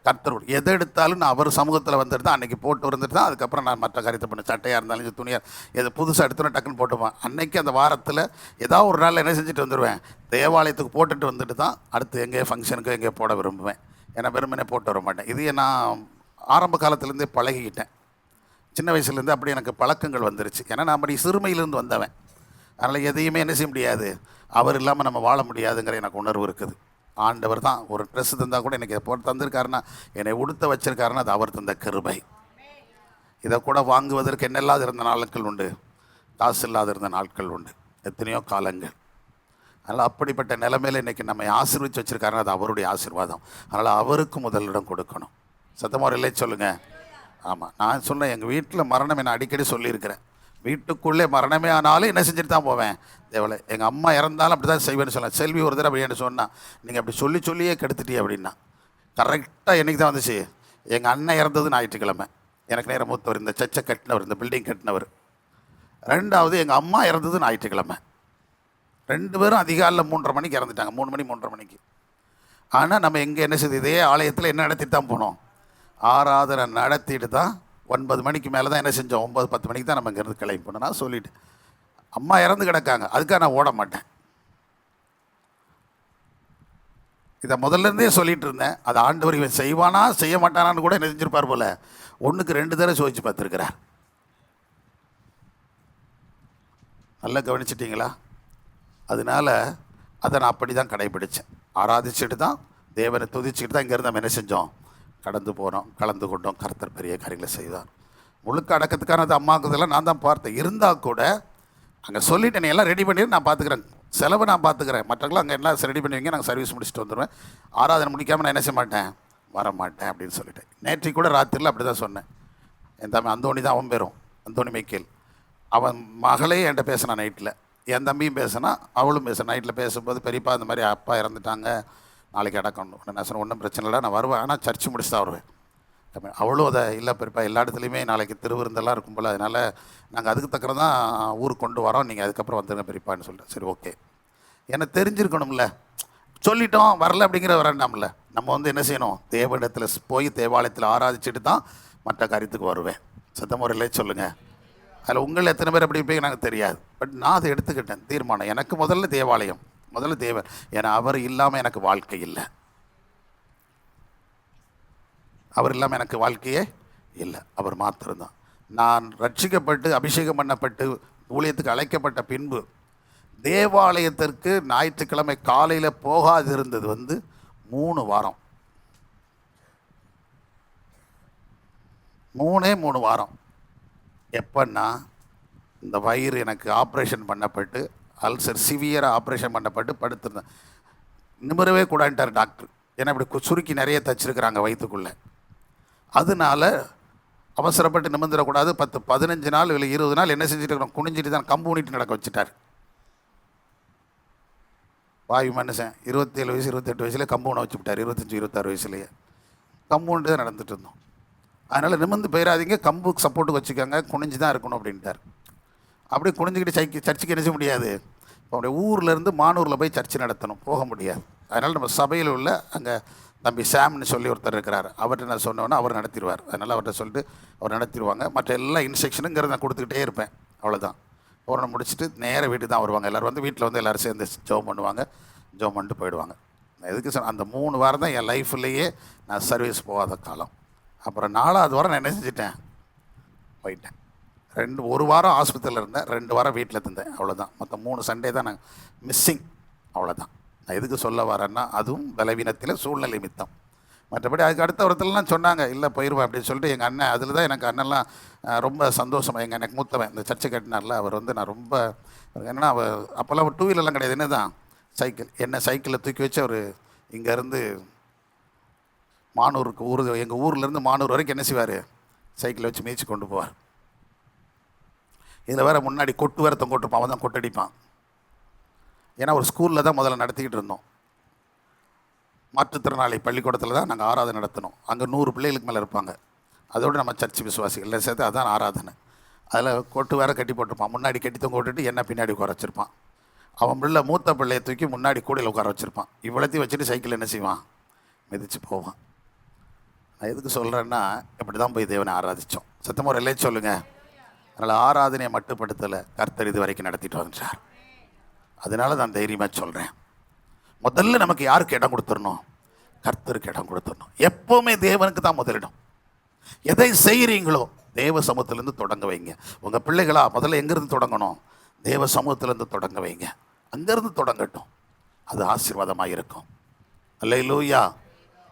கர்த்தர். எது எடுத்தாலும் நான் அவர் சமூகத்தில் வந்துட்டு தான் அன்றைக்கி போட்டு வந்துட்டு தான் அதுக்கப்புறம் நான் மற்ற காரியத்தை பண்ண, சட்டையாக இருந்தாலும் துணியாக எது புதுசாக எடுத்துன்னு டக்குன்னு போட்டுவேன். அன்றைக்கி அந்த வாரத்தில் ஏதாவது ஒரு நாள் என்ன செஞ்சுட்டு வந்துடுவேன், தேவாலயத்துக்கு போட்டுட்டு வந்துட்டு தான் அடுத்து எங்கேயோ ஃபங்க்ஷனுக்கு எங்கேயோ போட விரும்புவேன். ஏன்னா வெறுமனே போட்டு வர மாட்டேன். இது நான் ஆரம்ப காலத்துலேருந்தே பழகிக்கிட்டேன். சின்ன வயசுலேருந்து அப்படி எனக்கு பழக்கங்கள் வந்துருச்சு. ஏன்னா நான் அப்படி சிறுமையிலேருந்து வந்தவன். அதனால் எதையுமே என்ன செய்ய முடியாது, அவர் இல்லாமல் நம்ம வாழ முடியாதுங்கிற எனக்கு உணர்வு இருக்குது. ஆண்டவர் தான் ஒரு ட்ரெஸ் தந்தால் கூட எனக்கு போட்டு தந்திருக்காருன்னா, என்னை உடுத்த வச்சிருக்காருன்னா அது அவர் தந்த கிருபை. இதை கூட வாங்குவதற்கு என்ன இல்லாத இருந்த நாட்கள் உண்டு, காசு இல்லாத இருந்த நாட்கள் உண்டு, எத்தனையோ காலங்கள். அதனால் அப்படிப்பட்ட நிலைமையில் இன்றைக்கி நம்ம ஆசீர்வதிச்சு வச்சுருக்காருன்னா அது அவருடைய ஆசீர்வாதம். அதனால் அவருக்கு முதலிடம் கொடுக்கணும். சத்தமாக இல்லை சொல்லுங்கள். ஆமாம், நான் சொன்னேன், எங்கள் வீட்டில் மரணம் என்ன அடிக்கடி சொல்லியிருக்கிறேன். வீட்டுக்குள்ளே மரணமே ஆனாலும் என்ன செஞ்சுட்டு தான் போவேன், தேவலை. எங்கள் அம்மா இறந்தாலும் அப்படி தான் செய்வேன்னு சொன்னேன். செல்வி ஒரு தடவை அப்படின்னு சொன்னால், நீங்கள் அப்படி சொல்லியே கெடுத்துட்டீ அப்படின்னா. கரெக்டாக என்றைக்கு தான் வந்துச்சு, எங்கள் அண்ணன் இறந்தது ஞாயிற்றுக்கிழமை. எனக்கு நேரம் மூத்தவர், இந்த சர்ச்சை கட்டினவர், இந்த பில்டிங் கட்டினவர். 2வது எங்கள் அம்மா இறந்தது ஞாயிற்றுக்கிழமை. 2 பேரும் அதிகாலையில் 3:30 மணிக்கு இறந்துட்டாங்க. 3 மணி 3:30 மணிக்கு. ஆனால் நம்ம எங்கே என்ன செய்யுது, இதே ஆலயத்தில் என்ன நடத்திட்டு தான் போனோம், ஆராதனை நடத்திட்டு தான் 9 மணிக்கு மேலே தான் என்ன செஞ்சோம், 9-10 மணிக்கு தான் நம்ம இங்கேருந்து கிளம்பி போனோம். நான் சொல்லிவிட்டு, அம்மா இறந்து கிடக்காங்க, அதுக்காக நான் ஓட மாட்டேன். இதை முதல்லேருந்தே சொல்லிகிட்டு இருந்தேன். அது ஆண்டவர் இவன் செய்வானா செய்ய மாட்டானான்னு கூட என்ன செஞ்சிருப்பார் போல், 1க்கு 2 தடவை சோதிச்சு பார்த்துருக்கிறார். நல்லா கவனிச்சிட்டிங்களா? அதனால் அதை நான் அப்படி தான் கடைபிடித்தேன். ஆராதிச்சுட்டு தான், தேவனை துதிச்சுக்கிட்டு தான் இங்கேருந்து நம்ம என்ன செஞ்சோம், கடந்து போனோம், கலந்து கொண்டோம். கர்த்தர் பெரிய காரியங்களை செய்தார். முழுக்க அடக்கத்துக்கானது அம்மாக்குதெல்லாம் நான் தான் பார்த்தேன். இருந்தால் கூட அங்கே சொல்லிட்டேன், எல்லாம் ரெடி பண்ணிட்டு நான் பார்த்துக்கிறேன், செலவு நான் பார்த்துக்கிறேன், மற்றவங்களும் அங்கே எல்லாம் ரெடி பண்ணுவீங்க, நாங்கள் சர்வீஸ் முடிச்சுட்டு வந்துடுவேன், ஆராதனை முடிக்காமல் நான் என்ன செய்ய மாட்டேன், வர மாட்டேன் அப்படின்னு சொல்லிட்டேன். நேற்றைக்கு கூட ராத்திரியில் அப்படி தான் சொன்னேன். என் தம்பி அந்தோணி தான் அவன் பேரும், அந்தோணி மைக்கேல். அவன் மகளே என்கிட்ட பேசினான் நைட்டில், என் தம்பியும் பேசினா அவளும் பேசினா. நைட்டில் பேசும்போது, பெரியப்பா இந்த மாதிரி அப்பா இறந்துட்டாங்க, நாளைக்கு அடக்கணும். நான் சொன்னேன், ஒன்றும் பிரச்சனை இல்லை, நான் வருவேன், ஆனால் சர்ச்சு முடிச்சு தான் வருவேன். அவளும் அதை இல்லை பெரியப்பா, எல்லா இடத்துலையுமே நாளைக்கு திருவிருந்தெல்லாம் இருக்கும் போல், அதனால் நாங்கள் அதுக்கு தக்கற தான் ஊருக்கு கொண்டு வரோம், நீங்கள் அதுக்கப்புறம் வந்துடுங்க பெரியப்பான்னு சொல்லிட்டேன். சரி ஓகே, எனக்கு தெரிஞ்சிருக்கணும்ல, சொல்லிட்டோம் வரல அப்படிங்கிற வரண்டாம்ல. நம்ம வந்து என்ன செய்யணும், தேவனிடத்தில் போய் தேவாலயத்தில் ஆராதிச்சுட்டு தான் மற்ற காரியத்துக்கு வருவேன். சத்தமுறையிலே சொல்லுங்கள். அதில் உங்கள் எத்தனை பேர் அப்படி போய் எனக்கு தெரியாது. பட் நான் அதை எடுத்துக்கிட்டேன் தீர்மானம். எனக்கு முதல்ல தேவாலயம், முதல்ல தேவன். ஏன்னா அவர் இல்லாமல் எனக்கு வாழ்க்கை இல்லை, அவர் இல்லாமல் எனக்கு வாழ்க்கையே இல்லை, அவர் மாத்திரம்தான். நான் ரட்சிக்கப்பட்டு அபிஷேகம் பண்ணப்பட்டு ஊழியத்துக்கு அழைக்கப்பட்ட பின்பு தேவாலயத்திற்கு ஞாயிற்றுக்கிழமை காலையில் போகாது இருந்தது வந்து 3 வாரம். 3 வாரம். எப்பன்னா, இந்த வயிறு எனக்கு ஆப்ரேஷன் பண்ணப்பட்டு, அல்சர் சிவியராக ஆப்ரேஷன் பண்ணப்பட்டு படுத்திருந்தேன். நிமிரவே கூடாண்டார் டாக்டர். ஏன்னா இப்படி சுருக்கி நிறைய தச்சிருக்கிறாங்க வயிற்றுக்குள்ளே. அதனால அவசரப்பட்டு நிமிர்ந்துடக்கூடாது. 10-15 நாள் இல்லை 20 நாள் என்ன செஞ்சுட்டு இருக்கிறோம், குனிஞ்சிட்டு தான் கம்பு ஊனிட்டு நடக்க வச்சுட்டார். வாயு மனுஷன் 27 வயசு 28 வயசுலேயே கம்பவுண்டை வச்சு விட்டார். 25 26 வயசுலேயே கம்பவுண்டு தான் நடந்துட்டு இருந்தோம். அதனால் நிமிர்ந்து போயிடாதீங்க, கம்புக்கு சப்போர்ட்டுக்கு வச்சுக்கோங்க, குனிஞ்சு தான் இருக்கணும் அப்படின்ட்டார். அப்படியே குனிஞ்சிக்கிட்டு சர்ச்சுக்கு என்ன செய்ய முடியாது. இப்போ அப்படியே ஊர்லேருந்து மானூரில் போய் சர்ச்சு நடத்தணும், போக முடியாது. அதனால் நம்ம சபையில் உள்ள அங்கே தம்பி சாம்னு சொல்லி ஒருத்தர் இருக்கிறார், அவர்கிட்ட நான் சொன்னோன்னா அவர் நடத்திடுவார். அதனால் அவர்கிட்ட சொல்லிட்டு அவர் நடத்திடுவாங்க. மற்ற எல்லா இன்ஸ்ட்ரக்ஷனுங்கிறத நான் கொடுத்துக்கிட்டே இருப்பேன். அவ்வளோதான். பூரணை முடிச்சுட்டு நேராக வீட்டுக்கு தான் வருவாங்க. எல்லோரும் வந்து வீட்டில் வந்து எல்லோரும் சேர்ந்து ஜெபம் பண்ணுவாங்க, ஜெபம் பண்ணிட்டு போயிடுவாங்க. எதுக்கு சார் அந்த 3 வாரம் தான் என் லைஃப்லேயே நான் சர்வீஸ் போகாத காலம். அப்புறம் 4வது வாரம் நான் என்ன செஞ்சிட்டேன், போயிட்டேன். 1 வாரம் ஆஸ்பத்திரியில் இருந்தேன், 2 வாரம் வீட்டில் இருந்தேன். அவ்வளோதான். மொத்தம் 3 சண்டே தான் நான் மிஸ்ஸிங். அவ்வளோதான். நான் எதுக்கு சொல்ல வரேன்னா, அதுவும் பலவீனத்தில் சூழ்நிலை மித்தம். மற்றபடி அதுக்கு அடுத்த ஒருத்தர்லாம் சொன்னாங்க, இல்லை போயிடுவேன் அப்படின்னு சொல்லிட்டு எங்கள் அண்ணன், அதில் தான் எனக்கு அண்ணன்லாம் ரொம்ப சந்தோஷமாக. எனக்கு மூத்தவன் இந்த சர்ச்சை கட்டினார்ல, அவர் வந்து நான் ரொம்ப என்னென்னா, அவர் அப்போல்லாம் ஒரு 2 வீலர்லாம் கிடையாது, என்ன தான் சைக்கிள். என்ன சைக்கிளில் தூக்கி வச்சு அவர் இங்கேருந்து மானூருக்கு எங்கள் ஊர்லேருந்து மானூர் வரைக்கும் என்ன செய்வார், சைக்கிளை வச்சு மீச்சு கொண்டு போவார். இதில் வேறு முன்னாடி கொட்டு வேறு தொங்கிட்டுருப்பான், அவன் தான் கொட்டடிப்பான். ஏன்னா ஒரு ஸ்கூலில் தான் முதல்ல நடத்திக்கிட்டு இருந்தோம். மாற்றுத்திறனாளி பள்ளிக்கூடத்தில் தான் நாங்கள் ஆராதனை நடத்தினோம். அங்கே 100 பிள்ளைகளுக்கு மேலே இருப்பாங்க. அதோடு நம்ம சர்ச்சு விசுவாசிகள் சேர்த்து அதான் ஆராதனை. அதில் கொட்டு வேறு கட்டி போட்டிருப்பான், முன்னாடி கட்டி தொங்க விட்டுட்டு என்ன பின்னாடி உட்கார வச்சுருப்பான். அவன் பிள்ளை மூத்த பிள்ளையை தூக்கி முன்னாடி கூடையில் உட்கார வச்சுருப்பான். இவ்வளோத்தையும் வச்சுட்டு சைக்கிள் என்ன செய்வான், மிதித்து போவான். நான் எதுக்கு சொல்கிறேன்னா, இப்படி தான் போய் தேவனை ஆராதித்தோம். சத்தமாக ஒரு இல்லையே சொல்லுங்கள். அதனால் ஆராதனையை மட்டுப்படுத்தலை, கர்த்தர் இது வரைக்கும் நடத்திட்டு வந்துட்டார். அதனால நான் தைரியமாக சொல்கிறேன், முதல்ல நமக்கு யாருக்கு இடம் கொடுத்துடணும், கர்த்தருக்கு இடம் கொடுத்துடணும். எப்போவுமே தேவனுக்கு தான் முதலிடம். எதை செய்கிறீங்களோ தேவ சமூகத்திலேருந்து தொடங்க வைங்க. உங்கள் பிள்ளைகளா முதல்ல எங்கேருந்து தொடங்கணும், தேவ சமூகத்திலேருந்து தொடங்க வைங்க. அங்கேருந்து தொடங்கட்டும், அது ஆசீர்வாதமாக இருக்கும். அல்லேலூயா,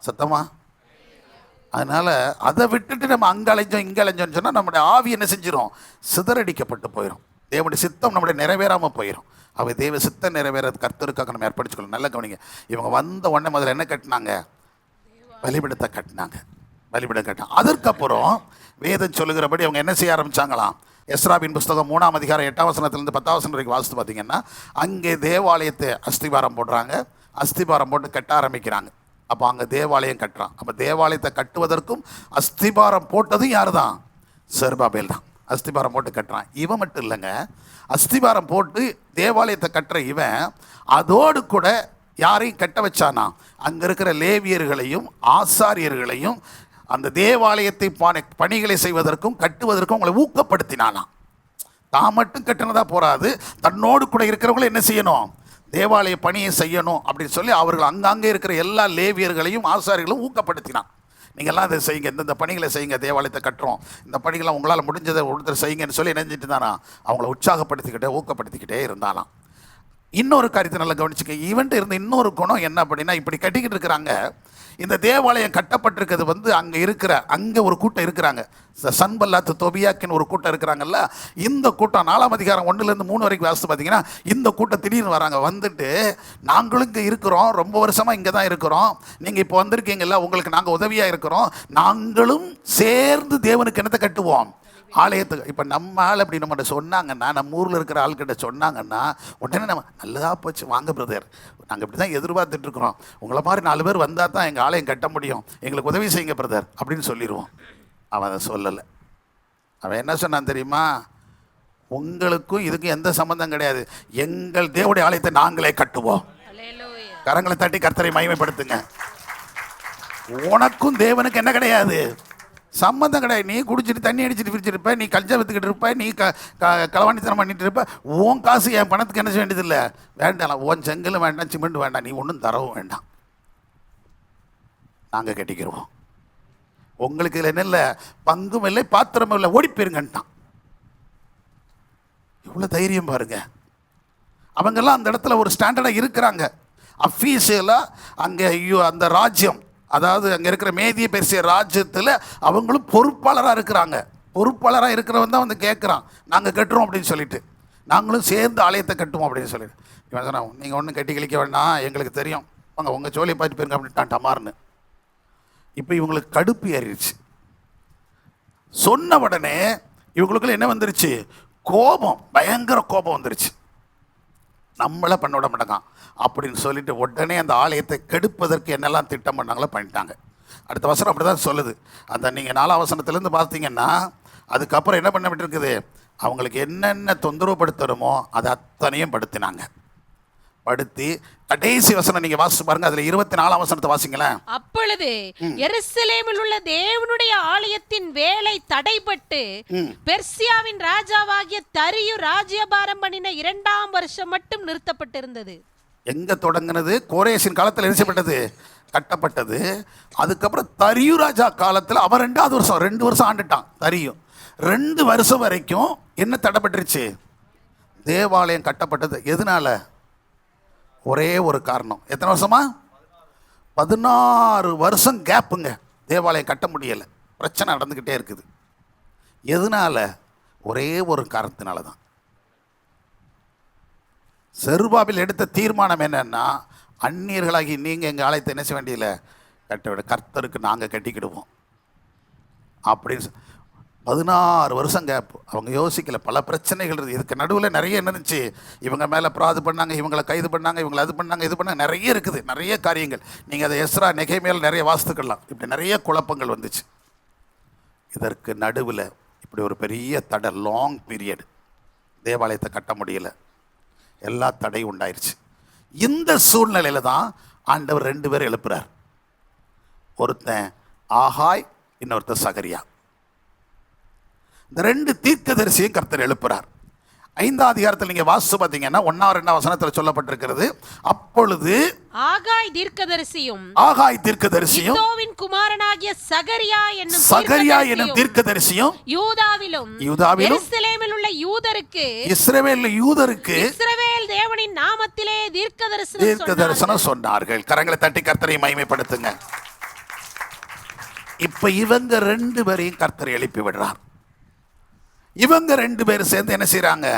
சத்தமா. அதனால் அதை விட்டுட்டு நம்ம அங்கே அலைஞ்சோம் இங்கே அலைஞ்சோன்னு சொன்னால் நம்முடைய ஆவி என்ன செஞ்சிடும், சிதறடிக்கப்பட்டு போயிடும். தேவனுடைய சித்தம் நம்முடைய நிறைவேறாமல் போயிடும். அவை தேவ சித்தம் நிறைவேறது கர்த்தருக்காக நம்ம ஏற்படுத்திக்கணும். நல்ல கவனிங்க. இவங்க வந்த உடனே முதல்ல என்ன கட்டினாங்க, பலிபீடத்தை கட்டினாங்க. பலிபீடம் கட்டினாங்க. அதற்கப்புறம் வேதம் சொல்லுகிறபடி அவங்க என்ன செய்ய ஆரம்பித்தாங்களாம். எஸ்ராபின் புஸ்தகம் 3ஆம் அதிகாரம் 8ஆம் வசனத்திலிருந்து 10ஆம் வசனம் வரைக்கும் வாசித்து பார்த்தீங்கன்னா, அங்கே தேவாலயத்தை அஸ்திபாரம் போடுறாங்க. அஸ்திபாரம் போட்டு கட்ட ஆரம்பிக்கிறாங்க. அப்போ அங்கே தேவாலயம் கட்டுறான். அப்போ தேவாலயத்தை கட்டுவதற்கும் அஸ்திபாரம் போட்டதும் யார் தான், செருபாபேல் தான். அஸ்திபாரம் போட்டு கட்டுறான். இவன் மட்டும் இல்லைங்க, அஸ்திபாரம் போட்டு தேவாலயத்தை கட்டுற இவன் அதோடு கூட யாரையும் கட்ட வச்சானா, அங்கே இருக்கிற லேவியர்களையும் ஆசாரியர்களையும் அந்த தேவாலயத்தை பணிகளை செய்வதற்கும் கட்டுவதற்கும் அவங்களை ஊக்கப்படுத்தினானா. தான் மட்டும் கட்டினதா போராது, தன்னோடு கூட இருக்கிறவங்களும் என்ன செய்யணும், தேவாலய பணியை செய்யணும் அப்படின்னு சொல்லி அவர்கள் அங்கங்கே இருக்கிற எல்லா லேவியர்களையும் ஆசாரிகளும் ஊக்கப்படுத்தினான். நீங்கள்லாம் இதை செய்யுங்க, இந்த பணிகளை செய்யுங்க, தேவாலயத்தை கட்டுறோம், இந்த பணிகளை உங்களால் முடிஞ்சதை ஒருத்தர் செய்யுங்கன்னு சொல்லி நினைஞ்சிட்டு தானா அவங்கள உற்சாகப்படுத்திக்கிட்டே ஊக்கப்படுத்திக்கிட்டே இருந்தாலாம். இன்னொரு காரியத்தை நல்லா கவனிச்சுக்க. இவன்ட்டு இருந்த இன்னொரு குணம் என்ன அப்படின்னா, இப்படி கட்டிக்கிட்டு இருக்கிறாங்க. இந்த தேவாலயம் கட்டப்பட்டிருக்கிறது வந்து அங்கே ஒரு கூட்டம் இருக்கிறாங்க, சன்பல்லாத்து தொபியாக்கின்னு ஒரு கூட்டம் இருக்கிறாங்கல்ல. இந்த கூட்டம் 4ஆம் அதிகாரம் 1லேருந்து 3 வரைக்கும் வாசித்து பார்த்தீங்கன்னா, இந்த கூட்டம் திடீர்னு வராங்க. வந்துட்டு நாங்களும் இங்கே இருக்கிறோம், ரொம்ப வருஷமாக இங்கே தான் இருக்கிறோம், நீங்கள் இப்போ வந்திருக்கீங்கல்ல, உங்களுக்கு நாங்கள் உதவியாக இருக்கிறோம், நாங்களும் சேர்ந்து தேவனுக்கு என்னத்தை கட்டுவோம், ஆலயத்துக்கு. இப்போ நம்ம ஆள் அப்படி நம்மகிட்ட சொன்னாங்கன்னா, நம்ம ஊரில் இருக்கிற ஆள்கிட்ட சொன்னாங்கன்னா உடனே நம்ம நல்லதாக போச்சு, வாங்க பிரதர், நாங்கள் இப்படி தான் எதிர்பார்த்துட்ருக்குறோம், உங்களை மாதிரி 4 பேர் வந்தால் தான் எங்கள் ஆலயம் கட்ட முடியும், எங்களுக்கு உதவி செய்யுங்க பிரதர் அப்படின்னு சொல்லிடுவோம். அவன் அதை சொல்லலை. அவன் என்ன சொன்னான் தெரியுமா, உங்களுக்கும் இதுக்கும் எந்த சம்மந்தம் கிடையாது, எங்கள் தேவனுடைய ஆலயத்தை நாங்களே கட்டுவோம். கரங்களை தட்டி கர்த்தரை மகிமைப்படுத்துங்க. உனக்கும் தேவனுக்கு என்ன கிடையாது, சம்மந்தம் கிடையாது. நீ குடிச்சிட்டு தண்ணி அடிச்சுட்டு பிரிச்சிருப்ப, நீ கஞ்சா வித்துக்கிட்டு இருப்ப, நீ களவாணித்தனம் பண்ணிட்டு இருப்ப, உன் காசு என் பணத்துக்கு என்ன செய்ய வேண்டியதில்லை, வேண்டாம். உன் செங்கலும் வேண்டாம், சிமெண்ட் வேண்டாம், நீ ஒன்றும் தரவும் வேண்டாம், நாங்கள் கட்டிக்கிறோம். உங்களுக்கு இதில் என்ன இல்லை, பங்கும் இல்லை பாத்திரமும் இல்லை, ஓடி போயிருங்கன்ட்டான். இவ்வளோ தைரியம் பாருங்க. அவங்கெல்லாம் அந்த இடத்துல ஒரு ஸ்டாண்டர்டாக இருக்கிறாங்க. அஃபீஷியலாக அங்கே அந்த ராஜ்யம், அதாவது அங்கே இருக்கிற மேதிய பெர்சிய ராஜ்யத்தில் அவங்களும் பொறுப்பாளராக இருக்கிறாங்க. பொறுப்பாளராக இருக்கிறவன் தான் வந்து கேட்குறான், நாங்கள் கட்டுறோம் அப்படின்னு சொல்லிட்டு, நாங்களும் சேர்ந்து ஆலயத்தை கட்டுவோம் அப்படின்னு சொல்லிட்டு. இவன் சொன்னான், நீங்கள் ஒன்றும் கட்டி கழிக்க வேண்டாம், எங்களுக்கு தெரியும், வாங்க உங்கள் ஜோலியை பார்த்து போயிருங்க அப்படின்ட்டான் டமார்னு. இப்போ இவங்களுக்கு கடுப்பு ஏறிடுச்சு. சொன்ன உடனே இவங்களுக்குள்ள என்ன வந்துருச்சு, கோபம், பயங்கர கோபம் வந்துருச்சு. நம்மளை பண்ண விட மாட்டாங்க அப்படின்னு சொல்லிட்டு உடனே அந்த ஆலயத்தை கெடுப்பதற்கு என்னெல்லாம் திட்டம் பண்ணாங்களோ பண்ணிட்டாங்க. அடுத்த வசனம் அப்படி தான் சொல்லுது. அந்த நீங்கள் 4ஆம் வசனத்துலேருந்து பார்த்தீங்கன்னா அதுக்கப்புறம் என்ன பண்ண விட்டுருக்குது, அவங்களுக்கு என்னென்ன தொந்தரவு படுத்தணுமோ அதை அத்தனையும் படுத்தினாங்க. படுத்தி கடைசி வசனம் நீங்க வாசிச்சு பாருங்க, அதுல 24ஆம் வசனத்தை வாசிங்களேன். அப்பொழுது எருசலேமில் உள்ள தேவனுடைய ஆலயத்தின் வேலை தடைபட்டு பெர்சியாவின் ராஜாவாகிய தரியு ராஜ்யபாரம் பண்ணின 2ஆம் வருஷம் மட்டும் நிறுத்தப்பட்டிருந்தது. எங்க தொடங்கினது? கோரேசின் காலத்தில் எரிசப்பட்டது, கட்டப்பட்டது. அதுக்கப்புறம் தரியு ராஜா காலத்தில் அவன் 2வது வருஷம் 2 வருஷம் ஆண்டுட்டான் தரியு. 2 வருஷம் வரைக்கும் என்ன தடைப்பட்டுருச்சு? தேவாலயம் கட்டப்பட்டது. எதனால? ஒரே ஒரு காரணம். எத்தனை வருஷமா? 16 வருஷம் கேப்புங்க. தேவாலயம் கட்ட முடியலை, பிரச்சனை நடந்துக்கிட்டே இருக்குது. எதனால? ஒரே ஒரு காரணத்தினால தான். செருபாபில் எடுத்த தீர்மானம் என்னன்னா, அந்நியர்களாகி நீங்கள் எங்கள் ஆலயத்தை என்ன செய்ய வேண்டியதில்லை, கட்ட விட, கர்த்தருக்கு நாங்கள் கட்டிக்கிடுவோம் அப்படின்னு 16 வருஷம் கேப். அவங்க யோசிக்கல, பல பிரச்சனைகள் இருக்குது. இதுக்கு நடுவில் நிறைய இருந்துச்சு. இவங்க மேலே பிராது பண்ணாங்க, இவங்களை கைது பண்ணாங்க, இவங்களை அது பண்ணாங்க, இது பண்ணாங்க, நிறைய இருக்குது, நிறைய காரியங்கள். நீங்கள் அதை எஸ்ரா நெகேமியால நிறைய வாசித்துக்கலாம். இப்படி நிறைய குழப்பங்கள் வந்துச்சு. இதற்கு நடுவில் இப்படி ஒரு பெரிய தடை, லாங் பீரியட், தேவாலயத்தை கட்ட முடியல, எல்லா தடையும் உண்டாயிருச்சு. இந்த சூழ்நிலையில தான் ஆண்டவர் 2 பேர் எழுப்புறார். ஒருத்தன் ஆகாய், இன்னொருத்தர் சகரியா. இந்த 2 தீர்க்கதரிசியும் கர்த்தர் எழுப்புறார். 5ஆம் அதிகாரத்தில் நீங்க வாசிச்சு பார்த்தீங்கன்னா 1ஆம் 2ஆம் வசனத்தில் சொல்லப்பட்டிருக்கிறது, அப்பொழுது ஆகாய் தீர்க்கதரிசியும் இதோவின் குமாரனாகிய சகரியா என்னும் தீர்க்கதரிசியும் யூதாவிலும் எருசலேமில் உள்ள யூதருக்கு இஸ்ரவேல் தேவனின் நாமத்திலே தீர்க்கதரிசனம் சொன்னார்கள். கரங்களை தட்டி கர்த்தரை மகிமைப்படுத்துங்க. இப்ப இவங்க 2 பேரையும் கர்த்தர் எழுப்பி விடுறார். இவங்க 2 பேரும் சேர்ந்து என்ன செய்யறாங்க?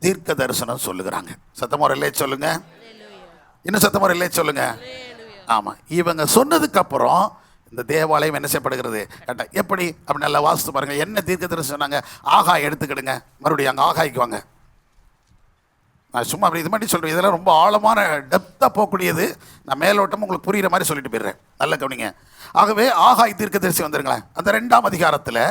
தீர்க்க தரிசனம் சொல்லுகிறாங்க. சத்தமுறையிலே சொல்லுங்க, இன்னும் சத்தமுறையிலே சொல்லுங்க. ஆமா, இவங்க சொன்னதுக்கு அப்புறம் இந்த தேவாலயம் என்ன செய்யப்படுகிறது? கரெக்டா எப்படி அப்படி நல்லா வாசித்து பாருங்க. என்ன தீர்க்க தரிசனம் சொன்னாங்க? ஆகாய் எடுத்துக்கிடுங்க, மறுபடியும் அங்கே ஆகாய்க்கு வாங்க. நான் சும்மா அப்படி இது மாதிரி சொல்றேன், இதெல்லாம் ரொம்ப ஆழமான டெப்த்தாக போகக்கூடியது. நான் மேலோட்டமாக உங்களுக்கு புரிகிற மாதிரி சொல்லிட்டு போயிடுறேன், நல்ல கவனிங்க. ஆகவே ஆகாய் தீர்க்க தரிசி வந்துருங்களேன். அந்த 2ஆம் அதிகாரத்தில்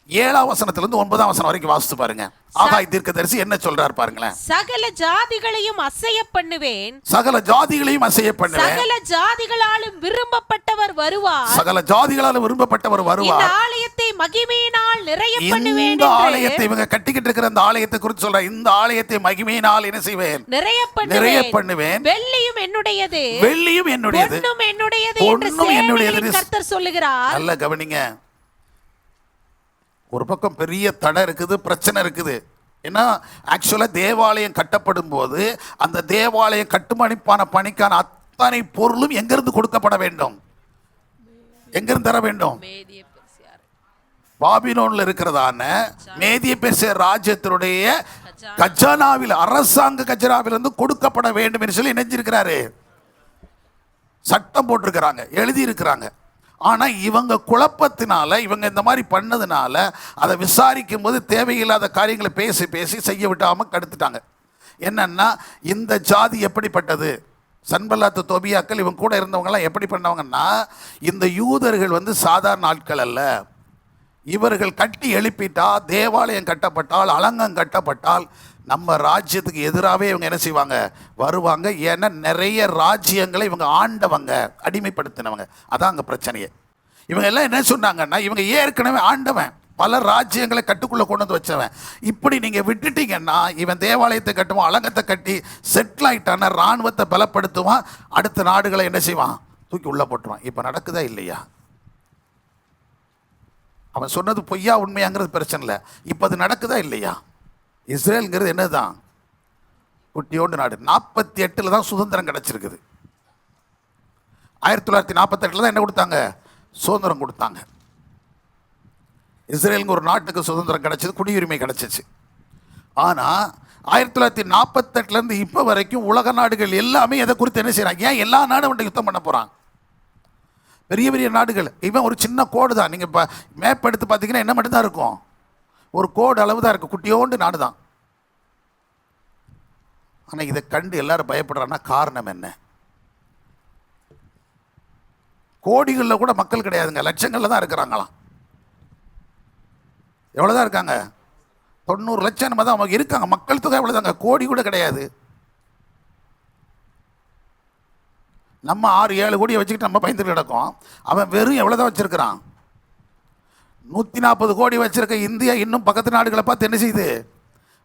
7ஆம் வசனத்திலிருந்து 9ஆம் வசனம் வரைக்கும் வாசித்து பாருங்க. ஆகாய் தீர்க்கதரிசி என்ன சொல்றார் பாருங்களேன். சகல ஜாதிகளையும் அசைய பண்ணுவேன், சகல ஜாதிகளையும் அசைய பண்ணுவேன், சகல ஜாதிகளாலும் விரும்பப்பட்டவர் வருவார், சகல ஜாதிகளாலும் விரும்பப்பட்டவர் வருவார், இந்த ஆலயத்தை மகிமையினால் நிறைய பண்ணுவேன். இந்த ஆலயத்தை இவங்க கட்டிக்கிட்டு இருக்கிற இந்த ஆலயத்தை குறித்து சொல்ற, இந்த ஆலயத்தை மகிமையினால் என்ன செய்வேன்? நிறைய பண்ணுவேன். வெள்ளியும் என்னுடையது, வெள்ளியும் என்னுடையது, பொன்னும் என்னுடையது என்று கர்த்தர் சொல்லுகிறார். நல்ல கவனிங்க. ஒரு பக்கம் பெரிய தடை இருக்குது, பிரச்சனை இருக்குது. ஏன்னா ஆக்சுவலாக தேவாலயம் கட்டப்படும் போது அந்த தேவாலயம் கட்டுமணிப்பான பணிக்கான அத்தனை பொருளும் எங்கிருந்து கொடுக்கப்பட வேண்டும்? எங்கிருந்து தர வேண்டும்? பாபிலோன்ல இருக்கிறதான மேதிய பெர்சியா ராஜ்யத்தினுடைய கஜானாவில், அரசாங்க கஜானாவிலிருந்து கொடுக்கப்பட வேண்டும் என்று சொல்லி நினைச்சிருக்கிறாரு, சட்டம் போட்டிருக்கிறாங்க, எழுதி இருக்கிறாங்க. ஆனால் இவங்க குழப்பத்தினால, இவங்க இந்த மாதிரி பண்ணதுனால அதை விசாரிக்கும் போது தேவையில்லாத காரியங்களை பேசி பேசி செய்ய விட்டாமல் கெடுத்துட்டாங்க. என்னன்னா, இந்த ஜாதி எப்படிப்பட்டது? சன்பல்லாத்து தொபியாக்கள் இவங்க கூட இருந்தவங்கலாம் எப்படி பண்ணவங்கன்னா, இந்த யூதர்கள் சாதாரண ஆட்கள் அல்ல. இவர்கள் கட்டி எழுப்பிட்டா, தேவாலயம் கட்டப்பட்டால், அலங்கம் கட்டப்பட்டால் நம்ம ராஜ்யத்துக்கு எதிராகவே இவங்க என்ன செய்வாங்க? வருவாங்க. ஏன்னா நிறைய ராஜ்யங்களை இவங்க ஆண்டவங்க, அடிமைப்படுத்தினவங்க. அதான் அங்கே பிரச்சனையே. இவங்க எல்லாம் என்ன சொன்னாங்கன்னா, இவங்க ஏற்கனவே ஆண்டவன், பல ராஜ்யங்களை கட்டுக்குள்ளே கொண்டு வந்து வச்சவன். இப்படி நீங்கள் விட்டுட்டீங்கன்னா இவன் தேவாலயத்தை கட்டுவான், அலங்கத்தை கட்டி செட்டில் ஆகிட்டான, இராணுவத்தை பலப்படுத்துவான், அடுத்த நாடுகளை என்ன செய்வான்? தூக்கி உள்ளே போட்டுருவான். இப்போ நடக்குதா இல்லையா? அவன் சொன்னது பொய்யா உண்மையாங்கிறது பிரச்சனை இல்லை, இப்போ அது நடக்குதா இல்லையா? இஸ்ரேலுங்கிறது என்னதான்? குட்டியோண்டு நாடு. 48 தான் சுதந்திரம் கிடச்சிருக்குது. 1948 தான் என்ன கொடுத்தாங்க? சுதந்திரம் கொடுத்தாங்க. இஸ்ரேலுங்க ஒரு நாட்டுக்கு சுதந்திரம் கிடைச்சது, குடியுரிமை கிடைச்சிச்சு. ஆனால் 1948 இப்போ வரைக்கும் உலக நாடுகள் எல்லாமே எதை குறித்து என்ன செய்கிறாங்க? ஏன் எல்லா நாடும் வந்து யுத்தம் பண்ண போகிறாங்க? பெரிய பெரிய நாடுகள். இவன் ஒரு சின்ன கோடு தான். நீங்கள் இப்போ மேப் எடுத்து பார்த்தீங்கன்னா என்ன மட்டும்தான் இருக்கும்? ஒரு கோடு அளவு தான் இருக்குது, குட்டியோண்டு நாடு தான். ஆனால் இதை கண்டு எல்லாரும் பயப்படுறாங்கன்னா காரணம் என்ன? கோடிகளில் கூட மக்கள் கிடையாதுங்க, லட்சங்களில் தான் இருக்கிறாங்களாம். எவ்வளோதான் இருக்காங்க? 90 லட்சம் நம்ம தான் அவங்க இருக்காங்க. மக்கள் தொகை எவ்வளோதாங்க, கோடி கூட கிடையாது. நம்ம 6-7 கோடியை வச்சுக்கிட்டு நம்ம பயந்துட்டு கிடக்கோம். அவன் வெறும் எவ்வளோதான் வச்சிருக்கிறான்? 140 கோடி வச்சிருக்க இந்தியா இன்னும் பக்கத்து நாடுகளை பார்த்து என்ன செய்யுது?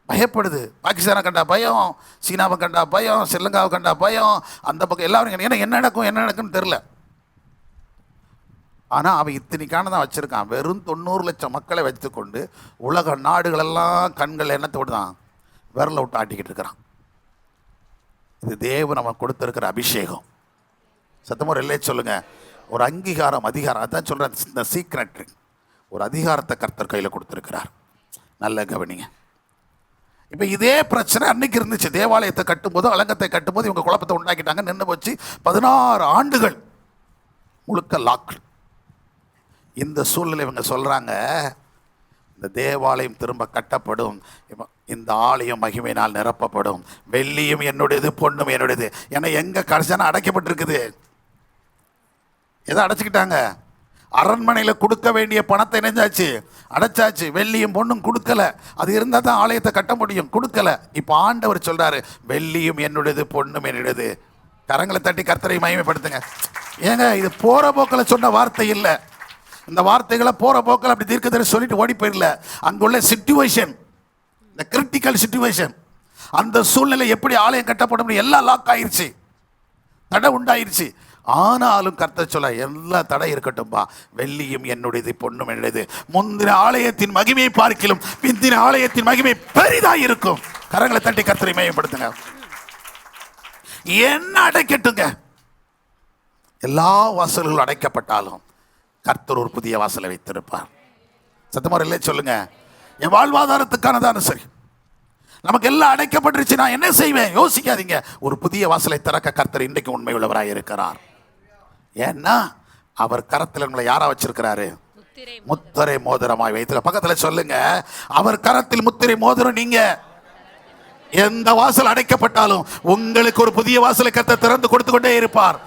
பயப்படுது. பாகிஸ்தானை கண்டா பயம், சீனாவை கண்டா பயம், ஸ்ரீலங்காவை கண்டா பயம், அந்த பக்கம் எல்லாரும் ஏன்னா என்ன நடக்கும்னு தெரில. ஆனால் அவன் இத்தனைக்கான தான் வச்சுருக்கான். வெறும் 90 லட்சம் மக்களை வைத்துக்கொண்டு உலக நாடுகளெல்லாம் கண்கள் எண்ணத்தோடு தான் விரல விட்டு ஆட்டிக்கிட்டு இருக்கிறான். இது தேவன் அவன் கொடுத்துருக்கிற அபிஷேகம். சத்தமாக இல்லையே சொல்லுங்கள். ஒரு அங்கீகாரம், அதிகாரம். அதான் சொல்கிறேன், இந்த சீக்ரெட் ஒரு அதிகாரத்தை கர்த்தர் கையில் கொடுத்துருக்கிறார். நல்ல கவனிங்க. இப்போ இதே பிரச்சனை அன்னைக்கு இருந்துச்சு. தேவாலயத்தை கட்டும்போது, அலங்கத்தை கட்டும்போது இவங்க குழப்பத்தை உண்டாக்கிட்டாங்க. நின்று போச்சு. 16 ஆண்டுகள் முழுக்க லாக். இந்த சூழ்நிலை இவங்க சொல்கிறாங்க, இந்த தேவாலயம் திரும்ப கட்டப்படும், இந்த ஆலயம் மகிமையினால் நிரப்பப்படும், வெள்ளியும் என்னுடையது, பொண்ணும் என்னுடையது. ஏன்னா எங்கே கடைசியான அடைக்கப்பட்டிருக்குது? எதை அடைச்சிக்கிட்டாங்க? அரண்மனையில் கொடுக்க வேண்டிய பணத்தை நெஞ்சாச்சு, அடைச்சாச்சு. வெள்ளியும் பொண்ணும் கொடுக்கல. அது இருந்தால் தான் ஆலயத்தை கட்ட முடியும், கொடுக்கல. இப்போ ஆண்டவர் சொல்கிறாரு, வெள்ளியும் என்னுடையது, பொண்ணும் என்னுடையது. கரங்களை தட்டி கர்த்தரை மகிமைப்படுத்துங்க. ஏங்க இது போகிற போக்கில் சொன்ன வார்த்தை இல்லை. இந்த வார்த்தைகளை போகிற போக்கில் அப்படி தீர்க்கதரிசி சொல்லிட்டு ஓடி போயிடல. அங்குள்ள சிச்சுவேஷன், இந்த கிரிட்டிக்கல் சிச்சுவேஷன், அந்த சூழ்நிலை எப்படி ஆலயம் கட்டப்பட முடியும்? எல்லாம் லாக் ஆயிடுச்சு, தடை உண்டாயிருச்சு. ஆனாலும் கர்த்தர் சொல்ல, எல்லா தடை இருக்கட்டும்பா, வெள்ளியும் என்னுடையது, பொண்ணும் என்னுடையது. முந்தின ஆலயத்தின் மகிமையை பார்க்கிலும் பிந்தின ஆலயத்தின் மகிமை பெரிதாக இருக்கும். கரங்களை தட்டி கர்த்தரை மகிமைப்படுத்துங்க. என்ன அடைக்கட்டுங்க? எல்லா வாசல்களும் அடைக்கப்பட்டாலும் கர்த்தர் ஒரு புதிய வாசலை வைத்திருப்பார். சத்தமாக இல்லை சொல்லுங்க. என் வாழ்வாதாரத்துக்கானதான சரி, நமக்கு எல்லாம் அடைக்கப்பட்டுருச்சு, நான் என்ன செய்வேன்? யோசிக்காதீங்க. ஒரு புதிய வாசலை திறக்க கர்த்தர் இன்றைக்கு உண்மை உள்ளவராக இருக்கிறார். ஏன்னா அவர் கரத்தில் உங்களை யாரா வச்சிருக்கிறாரு? முத்திரை மோதிரமாய் வைத்து. பக்கத்தில் சொல்லுங்க, அவர் கரத்தில் முத்திரை மோதிரம். நீங்க எந்த வாசல் அடைக்கப்பட்டாலும் உங்களுக்கு ஒரு புதிய வாசலை கர்த்தர் திறந்து கொடுத்து கொண்டே இருப்பார்.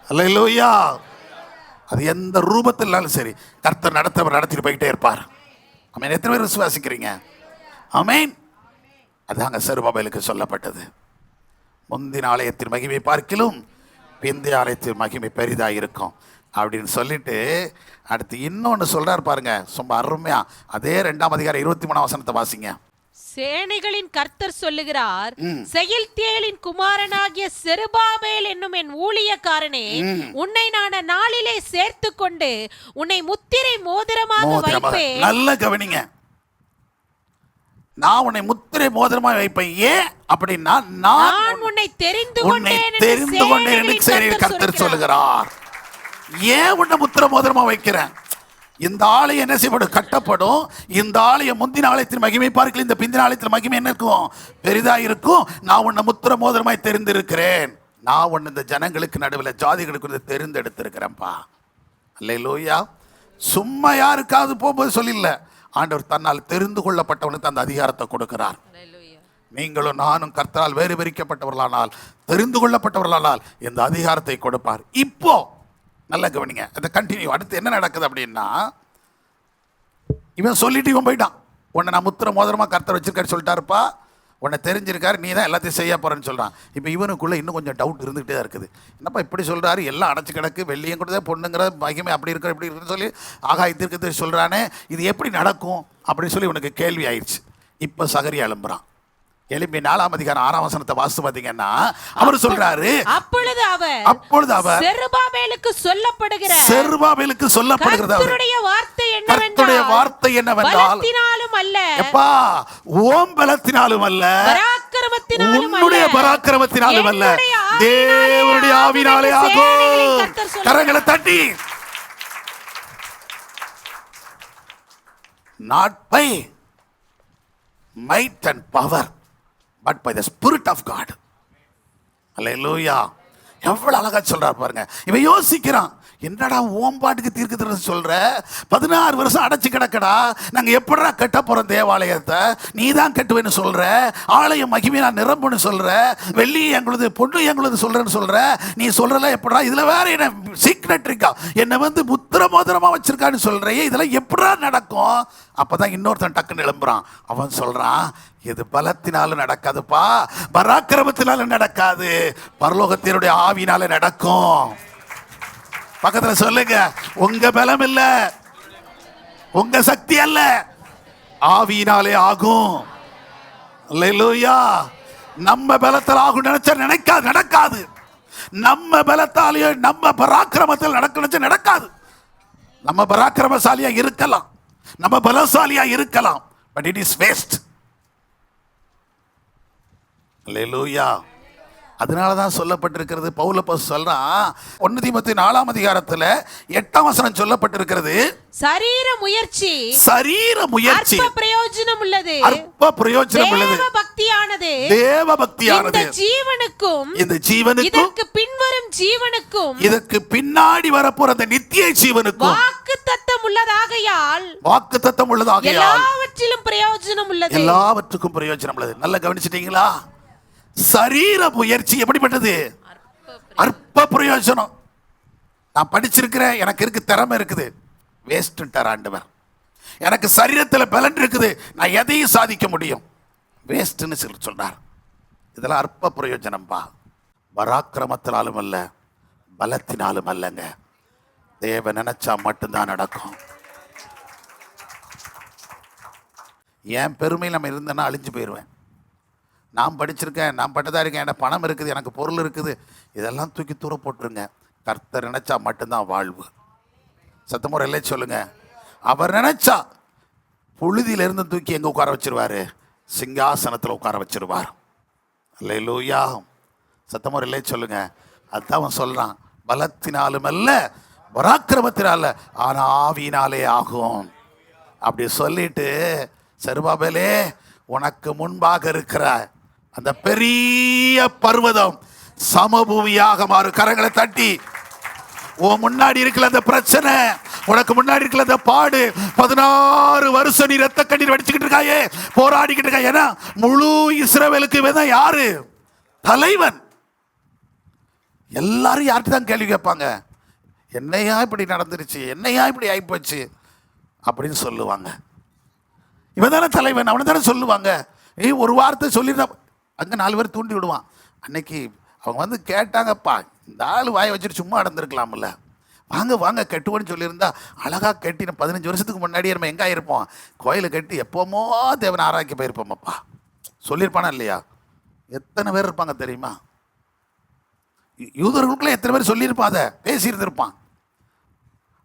அல்லேலூயா. அது எந்த ரூபத்திலும் சரி, கர்த்தர் நடத்திட்டு போய்கிட்டே இருப்பார். ஆமென். எத்தனை பேர் விசுவாசிக்கிறீங்க? ஆமென். அதாங்க செருபாபேலுக்கு சொல்லப்பட்டது. முந்தின ஆலயத்தின் மகிமை பார்க்கிலும் பிந்தைய ஆலயத்தின் மகிமை பெரிதாக இருக்கும் அப்படின்னு சொல்லிட்டு அடுத்து இன்னொன்று சொல்றாரு பாருங்க, ரொம்ப அருமையா. அதே 2ஆம் அதிகாரம் 23ஆம் வசனத்தை வாசிங்க. சேனைகளின் கர்த்தர் சொல்லுகிறார், செயல்தியேலின் குமாரனாகிய செருபாபேல் என்னும் என் ஊழியக்காரனே, உன்னை நான் நாளிலே சேர்த்து கொண்டு உன்னை முத்திரை மோதிரமாக வைப்பேன். நல்ல கவனிங்க. நான் உன்னை முத்திரை மோதிரமாக வைப்பேன். ஏன் அப்படின்னா நான் உன்னை தெரிந்து கொண்டேன் கர்த்தர் சொல்லுகிறார். ஏன் உன்னை முத்திரை மோதிரமா வைக்கிறேன்? இந்த ஆலயம் என்ன செய்யப்படும்? கட்டப்படும். இந்த ஆலயம் முந்தின ஆலயத்தின் மகிமை பார்க்கல, இந்த பிந்தின ஆலயத்தின் மகிமை என்ன இருக்கும்? பெரிதாக இருக்கும். நான் உன்னை முத்திரை மோதிரமாய் தெரிந்திருக்கிறேன். நான் உன்னை இந்த ஜனங்களுக்கு நடுவில் ஜாதிகளுக்கு தெரிந்தெடுத்திருக்கிறேன்ப்பா. அல்லேலூயா. சும்மா யாருக்காவது போகும்போது சொல்லல, ஆண்டவர் தன்னால் தெரிந்து கொள்ளப்பட்டவனுக்கு அந்த அதிகாரத்தை கொடுக்கிறார். நீங்களும் நானும் கர்த்தரால் வேறு பிரிக்கப்பட்டவர்களானால், தெரிந்து கொள்ளப்பட்டவர்களானால் இந்த அதிகாரத்தை கொடுப்பார். இப்போ நல்ல கவனிங்க, அதை கண்டினியூ. அடுத்து என்ன நடக்குது அப்படின்னா, இவன் சொல்லிட்டு இவன் போயிட்டான். உன்னை நான் முத்திரை மோதிரமா கர்த்தர் வச்சிருக்காரு சொல்லிட்டாருப்பா, உன்னை தெரிஞ்சிருக்காரு, நீ தான் எல்லாத்தையும் செய்ய போறேன்னு சொல்றான். இப்போ இவனுக்குள்ள இன்னும் கொஞ்சம் டவுட் இருந்துகிட்டே தான் இருக்குது. என்னப்பா இப்படி சொல்றாரு, எல்லாம் அடைச்சு கிடக்கு, வெள்ளியும் கூட பொண்ணுங்கிற மகிமை அப்படி இருக்கிற இப்படி இருக்குன்னு சொல்லி ஆகாயத்திற்கு சொல்றானே, இது எப்படி நடக்கும் அப்படின்னு சொல்லி இவனுக்கு கேள்வி ஆயிடுச்சு. இப்போ சகரியா எழும்புறான். எலிம்பி 4ஆம் அதிகாரம் 6ஆம் வசனத்தை வாசித்து பாத்தீங்கன்னா அவர் சொல்றாரு, அப்பொழுது அவர் செருபாபேலுக்கு சொல்லப்படுகிறது கர்த்தருடைய வார்த்தை என்னவென்றால், பலத்தினாலும் அல்ல, எப்பா ஓம் பலத்தினாலும் அல்ல, உன்னுடைய பராக்கிரமத்தினாலும் அல்ல, தேவனுடைய ஆவியினாலே ஆகும். கரங்களை தட்டி, not by might and power but by the Spirit of God. Hallelujah. எவ்வளவு அழகா சொல்றார் பாருங்க. இவன் யோசிக்கிறான், என்னடா ஓம்பாட்டுக்கு தீர்க்கதரிசி சொல்ற, 16 வருஷம் அடைச்சு கிடக்கடா, நாங்க எப்படா கட்ட போறோம் தேவாலயத்தை, நீ தான் கட்டுவேன்னு சொல்ற, ஆலயம் மகிமையா நிரம்புன்னு சொல்ற, வெள்ளி எங்களுது பொண்ணு எங்களுது சொல்றேன்னு சொல்ற, நீ சொல்றல எப்படா, இதுல வேற என்ன சீக்ரெட் இருக்கா, என்ன வந்து முத்திர மோதிரமா வச்சிருக்கான்னு சொல்றையே, இதெல்லாம் எப்படா நடக்கும்? அப்பதான் இன்னொருத்தன் டக்குன்னு எழும்புறான். அவன் சொல்றான், இது பலத்தினாலும் நடக்காதுப்பா, பராக்கிரமத்தினாலும் நடக்காது, பரலோகத்தினுடைய ஆவினால நடக்கும். பக்கத்துல சொல்லுங்க, உங்க பலம் இல்ல, உங்க சக்தி அல்ல, ஆவியினாலே ஆகும். அல்லேலூயா. நம்ம பலத்தால் ஆகும் நினைச்சா நடக்காது. நம்ம பலத்தாலேயோ நம்ம பராக்கிரமத்தில் நடக்க நடக்காது. நம்ம பராக்கிரமசாலியா இருக்கலாம், நம்ம பலசாலியா இருக்கலாம், பட் இட் இஸ் வேஸ்ட். அல்லேலூயா. அதனாலதான் சொல்லப்பட்டிருக்கிறது, பவுல் அப்போஸ்தலன் சொல்றான் 1 தீமோத்தேயு 4ஆம் அதிகாரத்துல 8ஆம் வசனம் சொல்லப்பட்டிருக்கிறது, சரீர முயற்சி அற்ப பிரயோஜனம் உள்ளது, தேவ பக்தியானது இந்த ஜீவனுக்கும் இதற்கு பின்வரும் ஜீவனுக்கும் இதற்கு பின்னாடி வரப்போற அந்த நித்திய ஜீவனுக்கும் வாக்குத்தத்தம் உள்ளதாகையால் எல்லாவற்றிலும் பிரயோஜனம் உள்ளது. எல்லாவற்றுக்கும் பிரயோஜனம் உள்ளது. நல்லா கவனிச்சிட்டீங்களா? சரீர முயற்சி எப்படிப்பட்டது? அற்ப பிரயோஜனம். நான் படிச்சிருக்கிறேன், எனக்கு இருக்கு, திறமை இருக்குது, வேஸ்ட்ன்றார் ஆண்டவர். எனக்கு சரீரத்தில் பலன் இருக்குது, நான் எதையும் சாதிக்க முடியும், வேஸ்ட்னு சொல்றார். இதெல்லாம் அற்ப பிரயோஜனம்பா. பராக்கிரமத்தினாலும் அல்ல, பலத்தினாலும் அல்லங்க, தேவ நினைச்சா மட்டும்தான் நடக்கும். என் பெருமை நம்ம இருந்தேன்னா அழிஞ்சு போயிடுவேன். நான் படிச்சிருக்கேன், நான் பட்டதாக இருக்கேன், எனக்கு பணம் இருக்குது, எனக்கு பொருள் இருக்குது, இதெல்லாம் தூக்கி தூர போட்டுருங்க. கர்த்தர் நினைச்சா மட்டும்தான் வாழ்வு. சத்தமுறை இல்லை சொல்லுங்க. அவர் நினைச்சா புழுதியிலிருந்து தூக்கி எங்கே உட்கார வச்சிருவாரு? சிங்காசனத்தில் உட்கார வச்சிருவார். அல்லேலூயா. சத்தமுறை இல்லை சொல்லுங்க. அதுதான் அவன் சொல்றான், பலத்தினாலும் அல்ல, பராக்கிரமத்தினால, ஆனா ஆவியினாலே ஆகும். அப்படி சொல்லிட்டு, செருபாபேலே, உனக்கு முன்பாக இருக்கிற அந்த பெரிய பர்வதம் சமபூமியாக மாறும். கரங்களை தட்டி, உன் முன்னாடி இருக்கல அந்த பிரச்சனை, உனக்கு முன்னாடி இருக்கல அந்த பாடு, 16 வருஷம் நீ ரத்த கண்ணீர் வடிச்சுக்கிட்டு இருக்காயே, போராடிக்கிட்டு இருக்காய். ஏன்னா முழு இஸ்ரவேலுக்கு இவன் யாரு? தலைவன். எல்லாரும் யார்கிட்ட தான் கேள்வி கேட்பாங்க, என்னையா இப்படி நடந்துருச்சு, என்னையா இப்படி ஆயிப்போச்சு அப்படின்னு சொல்லுவாங்க. இவன் தானே தலைவன், அவனை தானே சொல்லுவாங்க. ஒரு வார்த்தை சொல்லியிருந்தா அங்கே 4 பேர் தூண்டி விடுவான். அன்னைக்கு அவங்க வந்து கேட்டாங்கப்பா, இந்த ஆள் வாயை வச்சுட்டு சும்மா நடந்துருக்கலாம்ல, வாங்க வாங்க கட்டுவோன்னு சொல்லியிருந்தா அழகாக கட்டின 15 வருஷத்துக்கு முன்னாடியே நம்ம எங்கே ஆயிருப்போம்? கோயிலை கட்டி எப்போமோ தேவனை ஆராய்ச்சி போயிருப்போமப்பா சொல்லியிருப்பானா இல்லையா? எத்தனை பேர் இருப்பாங்க தெரியுமா? யூதர்களுக்குள்ள எத்தனை பேர் சொல்லியிருப்பான், அதை பேசியிருந்திருப்பான்.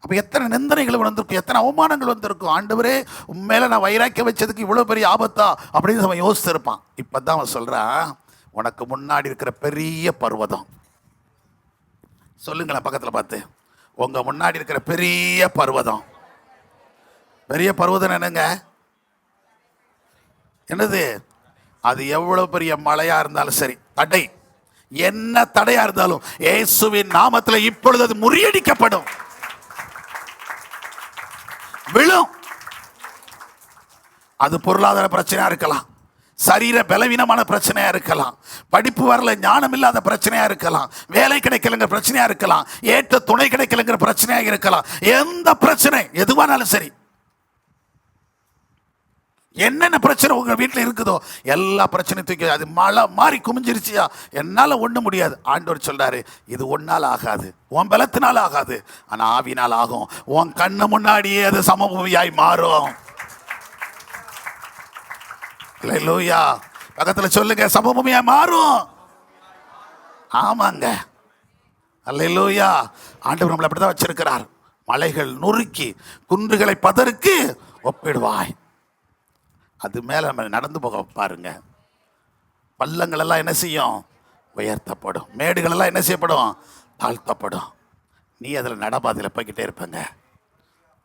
அப்போ எத்தனை நிந்தனைகள் வந்திருக்கும், எத்தனை அவமானங்கள் வந்திருக்கும். ஆண்டவரே, உண்மையில நான் வைராக்கிய வச்சதுக்கு இவ்வளோ பெரிய ஆபத்தா அப்படின்னு அவன் யோசிச்சிருப்பான். இப்போ தான் அவன் சொல்கிறான், உனக்கு முன்னாடி இருக்கிற பெரிய பர்வதம். சொல்லுங்களேன் பக்கத்தில் பார்த்து, உங்கள் முன்னாடி இருக்கிற பெரிய பர்வதம். பெரிய பர்வதம் என்னங்க? என்னது? அது எவ்வளோ பெரிய மழையாக இருந்தாலும் சரி, தடை என்ன தடையாக இருந்தாலும் இயேசுவின் நாமத்தில் இப்பொழுது அது முறியடிக்கப்படும், விழும். அது பொருளாதார பிரச்சனையா இருக்கலாம், சரீர பலவீனமான பிரச்சனையா இருக்கலாம், படிப்பு வரல ஞானம் இல்லாத பிரச்சனையா இருக்கலாம், வேலை கிடைக்கலங்கிற பிரச்சனையா இருக்கலாம், ஏற்ற துணை கிடைக்கலங்கிற பிரச்சனையா இருக்கலாம். எந்த பிரச்சனை எதுவானாலும் சரி, என்னென்ன பிரச்சனை உங்க வீட்டில் இருக்குதோ எல்லா பிரச்சனையும் தூக்கி, அது மழை மாறி குமிஞ்சிருச்சியா, என்னால் ஒன்றும் முடியாது. ஆண்டவர் சொல்றாரு, இது ஒன்னால் ஆகாது, உன் பலத்தினால் ஆகாது, ஆனால் ஆவினால் ஆகும். உன் கண்ணு முன்னாடியே அது சமபூமியாய் மாறும். அல்லேலூயா. பக்கத்தில் சொல்லுங்க, சமபூமியாய் மாறும். ஆமாங்க. அல்லேலூயா. ஆண்டவர் நம்மளை அப்படிதான் வச்சிருக்கிறார். மலைகள் நொறுக்கி குன்றுகளை பதருக்கு ஒப்பிடுவாய். அது மேலே நம்ம நடந்து போக பாருங்க. பள்ளங்கள் எல்லாம் என்ன செய்யும்? உயர்த்தப்படும். மேடுகள் எல்லாம் என்ன செய்யப்படும்? தாழ்த்தப்படும். நீ அதில் நடபாதையில் போய்கிட்டே இருப்பங்க.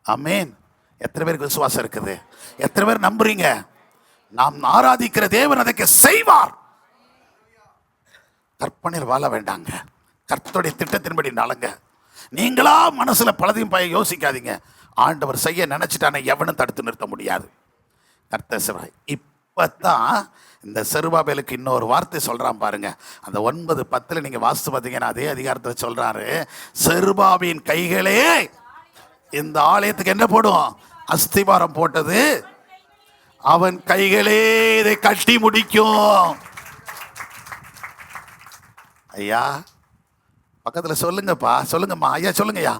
ஆமேன். எத்தனை பேருக்கு விசுவாசம் இருக்குது? எத்தனை பேர் நம்புறீங்க? நாம் ஆராதிக்கிற தேவன் அதற்கு செய்வார். கற்பனையில் வாழ வேண்டாங்க, கர்த்தருடைய திட்டத்தின்படி நடங்க. நீங்களா மனசுல பலதையும் யோசிக்காதீங்க. ஆண்டவர் செய்ய நினைச்சிட்டானே எவனும் தடுத்து நிறுத்த முடியாது. கர்த்தர் செய்வார். இப்பதான் இந்த செருபாபேலுக்கு இன்னொரு வார்த்தை சொல்றான் பாருங்க. அந்த 9:10 நீங்க வாசித்து பார்த்தீங்கன்னா அதே அதிகாரத்தில் சொல்றாரு, செருபாபின் கைகளே இந்த ஆலயத்துக்கு என்ன போடும்? அஸ்திவாரம் போட்டது அவன் கைகளே இதை கட்டி முடிக்கும். ஐயா பக்கத்துல சொல்லுங்கப்பா, சொல்லுங்கம்மா, ஐயா சொல்லுங்கய்யா.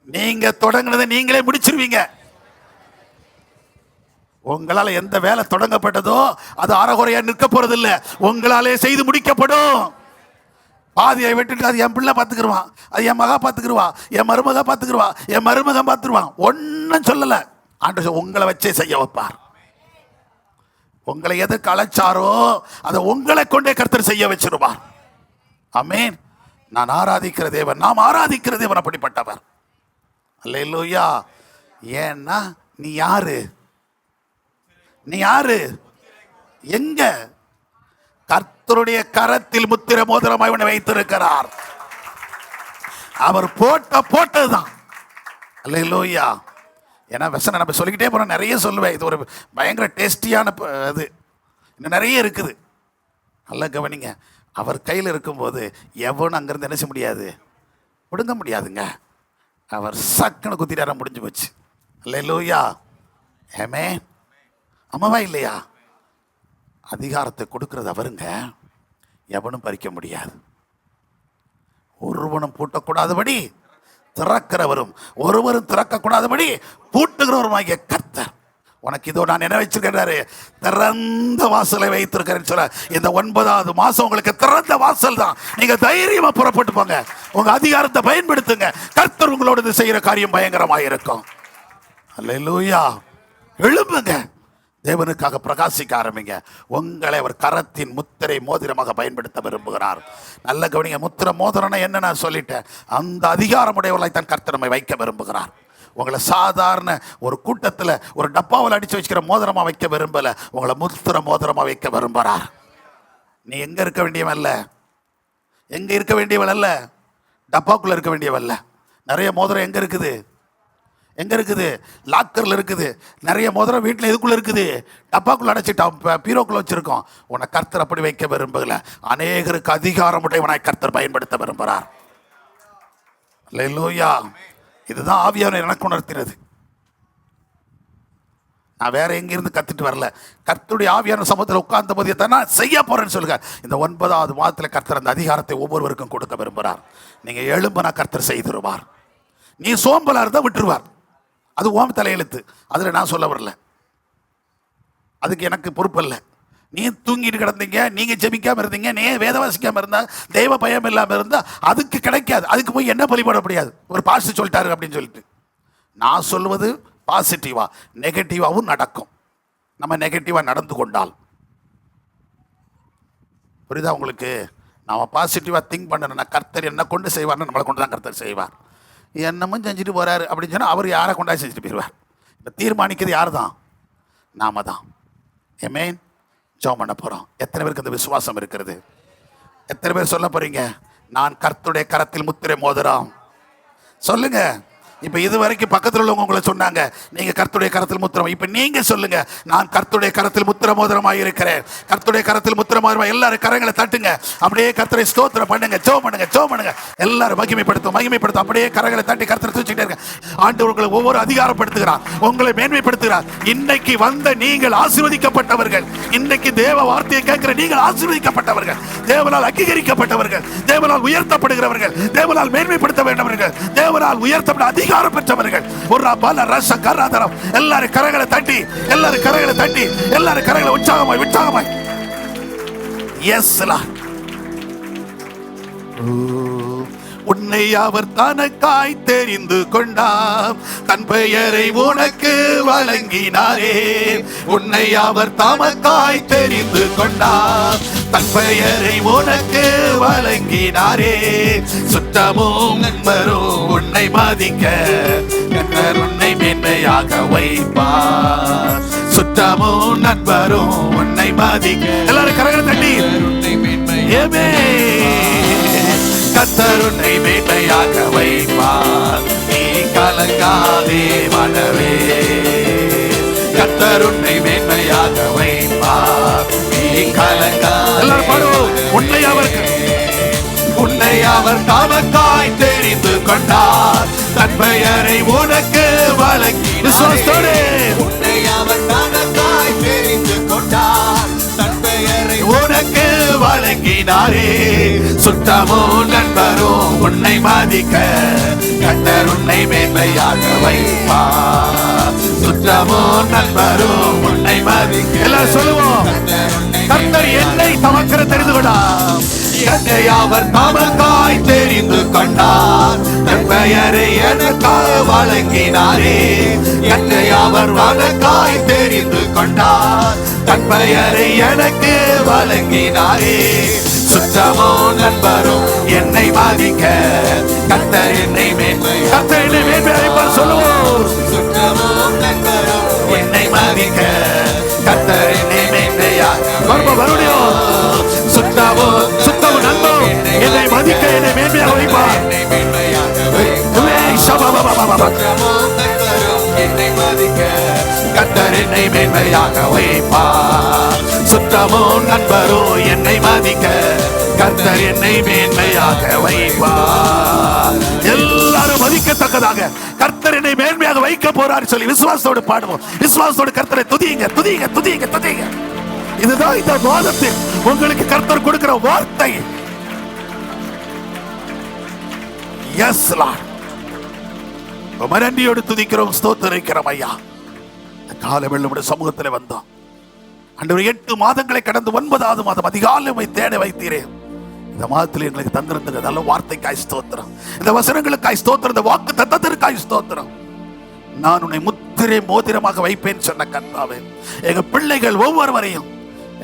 நீங்க தொடங்கினதை நீங்களே முடிச்சிருவீங்க. உங்களால் எந்த வேலை தொடங்கப்பட்டதோ அது அறகுறையா நிற்க போறது இல்லை, உங்களாலே செய்து முடிக்கப்படும். பாதியை விட்டுட்டு அது என் பிள்ளை பார்த்துக்கிடுவான், அது என் மகா பார்த்துக்கிடுவான், என் மருமகா பார்த்துக்கிடுவான், என் மருமகன் பார்த்துருவான், ஒன்றும் சொல்லலை. ஆண்டவர் உங்களை வச்சே செய்ய வைப்பார். உங்களை எதுக்கு அழைச்சாரோ அதை உங்களை கொண்டே கர்த்தர் செய்ய வச்சிருவார். ஆமென். நான் ஆராதிக்கிற தேவன், நாம் ஆராதிக்கிற தேவன் அப்படிப்பட்டவர். அல்லேலூயா. ஏன்னா நீ யாரு? நீ யாரு? எங்க? கர்த்தருடைய கரத்தில் முத்திர மோதிரமாய் இவனை வைத்திருக்கிறார். அவர் போட்டதுதான். அல்லேலூயா. ஏன்னா வசனம் நம்ம சொல்லிக்கிட்டே போறோம், நிறைய சொல்லுவேன். இது ஒரு பயங்கர டேஸ்டியான இது, இன்னும் நிறைய இருக்குது. நல்லா கவனிங்க. அவர் கையில் இருக்கும்போது எவனும் அங்கிருந்து என்ன செய்ய முடியாது, பிடுங்க முடியாதுங்க. அவர் சக்குன்னு குத்திட்டார, முடிஞ்சு போச்சு. அல்லேலூயா. ஆமென். அம்மாவா இல்லையா? அதிகாரத்தை கொடுக்கிறது அவருங்க, எவனும் பறிக்க முடியாது. ஒருவனும் பூட்டக்கூடாதபடி திறக்கிறவரும் ஒருவரும் திறக்கக்கூடாதபடி பூட்டுகிறவருமாகிய கர்த்தர். உனக்கு இதோ நான் என்ன வச்சிருக்கிறாரு? திறந்த வாசலை வைத்திருக்கிறேன்னு சொல்ல. இந்த 9வது மாசம் உங்களுக்கு திறந்த வாசல் தான். நீங்க தைரியமா புறப்பட்டு போங்க, உங்க அதிகாரத்தை பயன்படுத்துங்க. கர்த்தர் உங்களோட செய்யற காரியம் பயங்கரமாக இருக்கும். அல்லேலூயா. எழும்புங்க, தேவனுக்காக பிரகாசிக்க ஆரம்பிங்க. உங்களை அவர் கரத்தின் முத்திரை மோதிரமாக பயன்படுத்த விரும்புகிறார். நல்ல கவனிங்க. முத்திர மோதிரம்னா என்ன நான் சொல்லிட்டேன். அந்த அதிகாரமுடையவர்களை தான் கர்த்தர் நம்மை வைக்க விரும்புகிறார். உங்களை சாதாரண ஒரு கூட்டத்தில் ஒரு டப்பாவில் அடிச்சு வச்சுக்கிற மோதிரமா வைக்க விரும்பல, உங்களை முத்திர மோதிரமா வைக்க விரும்புகிறார். நீ எங்க இருக்க வேண்டியவல்ல, எங்க இருக்க வேண்டியவல்ல, டப்பாக்குள்ள இருக்க வல்ல. நிறைய மோதிரம் எங்க இருக்குது? எங்க இருக்குது? லாக்கர்ல இருக்குது. நிறைய மோதிரம் வீட்டில் எதுக்குள்ள இருக்குது? டப்பாக்குள்ள அடைச்சிட்டோம், பீரோக்குள்ள வச்சிருக்கோம். உன்னை கர்த்தர் அப்படி வைக்க விரும்பல. அநேகருக்கு அதிகாரமுடையவனாய் கர்த்தர் பயன்படுத்த விரும்புகிறார். அல்லேலூயா. இதுதான் ஆவியானவர் எனக்கு உணர்த்தினது. நான் வேற எங்கிருந்து கத்துட்டு வரல. கர்த்தருடைய ஆவியான சமூகத்தில் உட்கார்ந்த போது நான் செய்ய போறேன்னு சொல்லுங்க. இந்த 9வது மாதத்தில் கர்த்தர் அந்த அதிகாரத்தை ஒவ்வொருவருக்கும் கொடுக்க விரும்புகிறார். நீங்க எழும்புனா கர்த்தர் செய்திருவார். நீ சோம்பலா இருந்தா விட்டுருவார். அது ஓம் தலையெழுத்து, அதில் நான் சொல்ல வரல, அதுக்கு எனக்கு பொறுப்பு இல்லை. நீ தூங்கிட்டு கிடந்தீங்க, நீங்க ஜெபிக்காம இருந்தீங்க, நீ வேத வாசிக்காம இருந்தா, தெய்வ பயம் இல்லாம இருந்தா அதுக்கு கிடைக்காது. அதுக்கு போய் என்ன பலிபட முடியாது. ஒரு பாஸ்டர் சொல்லிட்டாரு அப்படின்னு சொல்லிட்டு. நான் சொல்லுவது பாசிட்டிவா, நெகட்டிவாவும் நடக்கும். நம்ம நெகட்டிவா நடந்து கொண்டால், புரியுதா உங்களுக்கு? நாம பாசிட்டிவா திங்க் பண்ணணும்னா கர்த்தர் என்ன கொண்டு செய்வார்னு நம்மளை கொண்டு தான் கர்த்தர் செய்வார். என்னமும் செஞ்சுட்டு போறாரு அப்படின்னு சொன்னா அவர் யாரை கொண்டாடி செஞ்சுட்டு போயிடுவார். இப்போ தீர்மானிக்கிறது யார் தான்? நாம தான். ஆமென். ஜெபம் பண்ண போறோம். எத்தனை பேருக்கு அந்த விசுவாசம் இருக்கிறது? எத்தனை பேர் சொல்ல போறீங்க, நான் கர்த்தருடைய கரத்தில் முத்திரை மோதிரம்? சொல்லுங்க. இப்ப இது வரைக்கும் பக்கத்தில் உள்ளவங்க உங்களை சொன்னாங்க, நீங்க கர்த்தருடைய கரத்தில் முத்திரம். இப்ப நீங்க சொல்லுங்க, நான் கர்த்தருடைய கரத்தில் முத்திர மோதிரமாக இருக்கிறேன். கர்த்தருடைய கரத்தில் முத்திர மோதிரமாக. எல்லாரும் கரங்களை தட்டுங்க, அப்படியே கர்த்தரை ஸ்தோத்திரம் பண்ணுங்க, ஜெபம் பண்ணுங்க, ஜெபம் பண்ணுங்க. எல்லாரும் மகிமைப்படுத்தும். அப்படியே கரங்களை தட்டி கர்த்தரை தூக்கிட்டே இருங்க. ஆண்டவர் உங்களை ஒவ்வொரு அதிகாரப்படுத்துகிறார், உங்களை மேன்மைப்படுத்துகிறார். இன்னைக்கு வந்த நீங்கள் ஆசீர்வதிக்கப்பட்டவர்கள். இன்னைக்கு தேவ வார்த்தையை கேட்கிற நீங்கள் ஆசீர்வதிக்கப்பட்டவர்கள், தேவனால் அங்கீகரிக்கப்பட்டவர்கள், தேவனால் உயர்த்தப்படுகிறவர்கள், தேவனால் மேன்மைப்படுத்த வேண்டவர்கள், தேவனால் உயர்த்தப்பட்ட அதிகாரம் பெற்றவர்கள். ஒரு ரச கராதரம். எல்லாரும் கரங்களை தட்டி, எல்லாரும் கரங்களை தட்டி, எல்லாரும் கரங்களை உற்சாகமாய். எஸ் உன்னை அவர் தனக்காய் தெரிந்து கொண்டார், தன் பெயரை உனக்கு வழங்கினாரே. உன்னை அவர் தமக்காய் தெரிந்து கொண்டார், தன் பெயரை உனக்கு வழங்கினாரே. சுற்றமும் நண்பரும் உன்னை மதிக்க கர்த்தர் உன்னை மேன்மையாக வைப்பார். சுற்றமும் நண்பரும் உன்னை மதிக்க. எல்லாரும் கரங்களை தட்டி கர்த்தர் உன்னை மேன்மையாக வைப்பார். நீ கலங்காதே மனமே, கர்த்தர் உன்னை மேன்மையாக வைப்பார். நீ கலங்காதே. எல்லாரும் பாடுவோம். உன்னை அவர் தமக்காய் தெரிந்து கொண்டார், தன் பெயரை உனக்கு வழங்கினாரே. உன்னை அவர் தமக்காய் தெரிந்து கொண்டார், தன் பெயரை உனக்கு வழங்கினாரே. சுற்றமோ நண்பரோ உன்னை மதிக்க கர்த்தர் உன்னை மேன்மையாக வைப்பார். சுற்றமோ நண்பரோ உன்னை மதிக்க. எல்லாம் சொல்லுவோம். கர்த்தர் என்னை தமக்கர தெரிந்து கொண்டார், என்னை அவர் தமக்காய் தெரிந்து கொண்டார், தன் பெயரை எனக்காக வழங்கினாரே. என்னை அவர் வழக்காய் தெரிந்து கொண்டார், தன் பெயரை எனக்கு வழங்கினாரே. சுற்றமோ நண்பரோ என்னை மதிக்க கர்த்தர் என்னை மேன்மையாக சொல்லுவோம். சுற்றமோ நண்பரோ என்னை மதிக்க கர்த்தர் என்னை மேன்மையாக மறுபடியும். சுத்தமும் நண்பரும் என்னை மதிக்க என்னை மேன்மையாக வைப்பார். கர்த்தர் என்னை மேன்மையாக வைப்பார். சுற்றமோ நண்பரோ என்னை மதிக்க கர்த்தர் என்னை மேன்மையாக வைப்பார். எல்லாரும் மதிக்கத்தக்கதாக கர்த்தர் என்னை மேன்மையாக வைக்க போறார் சொல்லி விசுவாசத்தோடு பாடுவோம். விசுவாசத்தோடு கர்த்தரை துதியுங்க, துதியுங்க, துதியுங்க, துதியுங்க. இதுதான் இந்த மாதத்தில் உங்களுக்கு கர்த்தர் கொடுக்கிற வார்த்தை. எஸ் லார்ட், மரண்டியோடு துதிக்கிறோம், ஸ்தோத்திரிக்கிறோம் ஐயா. காலையில் நம்முடைய சமூகத்தில் வந்தோம் ஆண்டவரே. 8 மாதங்களை கடந்து 9வது மாதம் அதிகாலை தேட வைத்தீரே. இந்த மாதத்தில் எங்களுக்கு தந்திருந்த நல்ல வார்த்தைக்காய் ஸ்தோத்திரம், இந்த வசனங்களுக்காய் ஸ்தோத்திரம், இந்த வாக்கு தத்தத்திற்காய் ஸ்தோத்திரம். நான் உன்னை முத்திரை மோதிரமாக வைப்பேன் சொன்ன கர்த்தாவே, எங்க பிள்ளைகள் ஒவ்வொருவரையும்,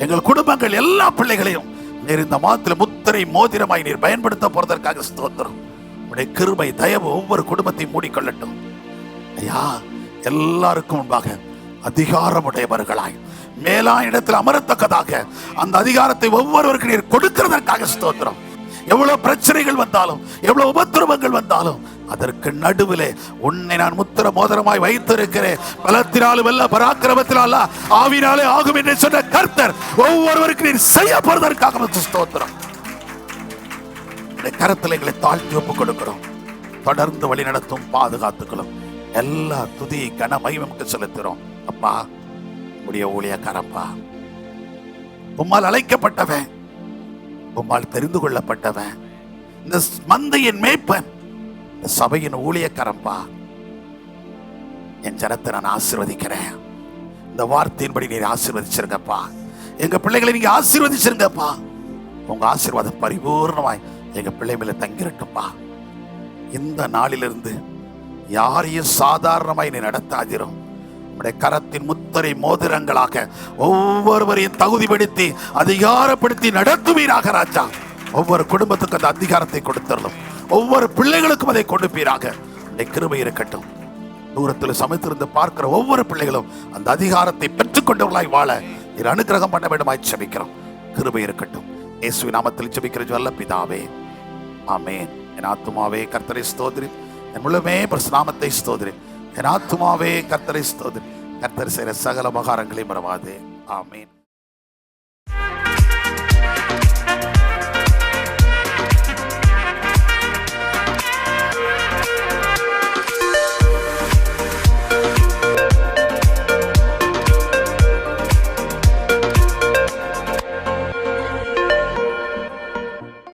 எங்கள் குடும்பங்கள் எல்லா பிள்ளைகளையும் நீர் இந்த மாதத்தில் முத்திரை மோதிரமாய் நீர் பயன்படுத்த போறதற்காக ஸ்தோத்திரம். உடைய கிருபை தயவு ஒவ்வொரு குடும்பத்தையும் மூடிக்கொள்ளட்டும் ஐயா. எல்லாருக்கும் முன்பாக அதிகாரமுடையவர்களாய் மேலா இடத்தில் அமரத்தக்கதாக அந்த அதிகாரத்தை ஒவ்வொருவருக்கு நீர் கொடுக்கிறதற்காக ஸ்தோத்திரம். எவ்வளவு பிரச்சனைகள் வந்தாலும், எவ்வளவு உபத்திரவங்கள் வந்தாலும், அதற்கு நடுவிலே உன்னை நான் முத்திர மோதிரமாய் வைத்திருக்கிறேன். பலத்தினாலும் அல்ல, பராக்கிரமத்தினால, ஆவினாலே ஆகும் என்று சொன்ன கர்த்தர் ஒவ்வொருவருக்கு நீர் செய்ய போறதற்காக ஸ்தோத்திரம். கரத்தில் எங்களை தாழ்த்தி ஒப்புக் கொடுக்கிறோம். தொடர்ந்து வழி நடத்தும், பாதுகாத்துக்கிறோம். எல்லா துதி கன மகிமைக்கு செலுத்துறோம் அப்பா. உடைய ஊழியக்காரப்பா, உம்மால் அழைக்கப்பட்டவன், உம்மால் தெரிந்து கொள்ளப்பட்டவன், இந்த மந்தையின் மேய்ப்பன், இந்த சபையின் ஊழியக்காரப்பா. என் ஜனத்தை நான் ஆசீர்வதிக்கிறேன். இந்த வார்த்தையின்படி நீர் ஆசீர்வதிச்சிருங்கப்பா. எங்க பிள்ளைகளை நீங்க ஆசீர்வதிச்சிருங்கப்பா. உங்க ஆசீர்வாதம் பரிபூர்ணமாய் எங்க பிள்ளை மேல தங்கிரட்டும்பா. இந்த நாளிலிருந்து யாரையும் சாதாரணமாய் நீ நடத்தாதிரும். உடைய கரத்தின் முத்திரை மோதிரங்களாக ஒவ்வொருவரையும் தகுதிப்படுத்தி அதிகாரப்படுத்தி நடத்துவீராக ராஜா. ஒவ்வொரு குடும்பத்துக்கும் அந்த அதிகாரத்தை கொடுத்துடணும். ஒவ்வொரு பிள்ளைகளுக்கும் அதை கொடுப்பீராக. உடைய கிருபை இருக்கட்டும். தூரத்தில் சமைத்திருந்து பார்க்கிற ஒவ்வொரு பிள்ளைகளும் அந்த அதிகாரத்தை பெற்றுக்கொண்டவர்களாய் வாழ நீர் அனுக்கிரகம் பண்ண வேண்டுமாய் ஜெபிக்கிறோம். கிருபை இருக்கட்டும். இயேசுவின் நாமத்தில் ஜெபிக்கிற நல்ல பிதாவே, ஆமென். என் ஆத்துமாவே கர்த்தரை ஸ்தோத்திரி, என் முழுமே நாமத்தை ஸ்தோத்திரி. என் ஆத்துமாவே கர்த்தரை ஸ்தோத்திரி. கர்த்தர் செய்கிற சகல உபகாரங்களையும் மறவாதே. ஆமென்.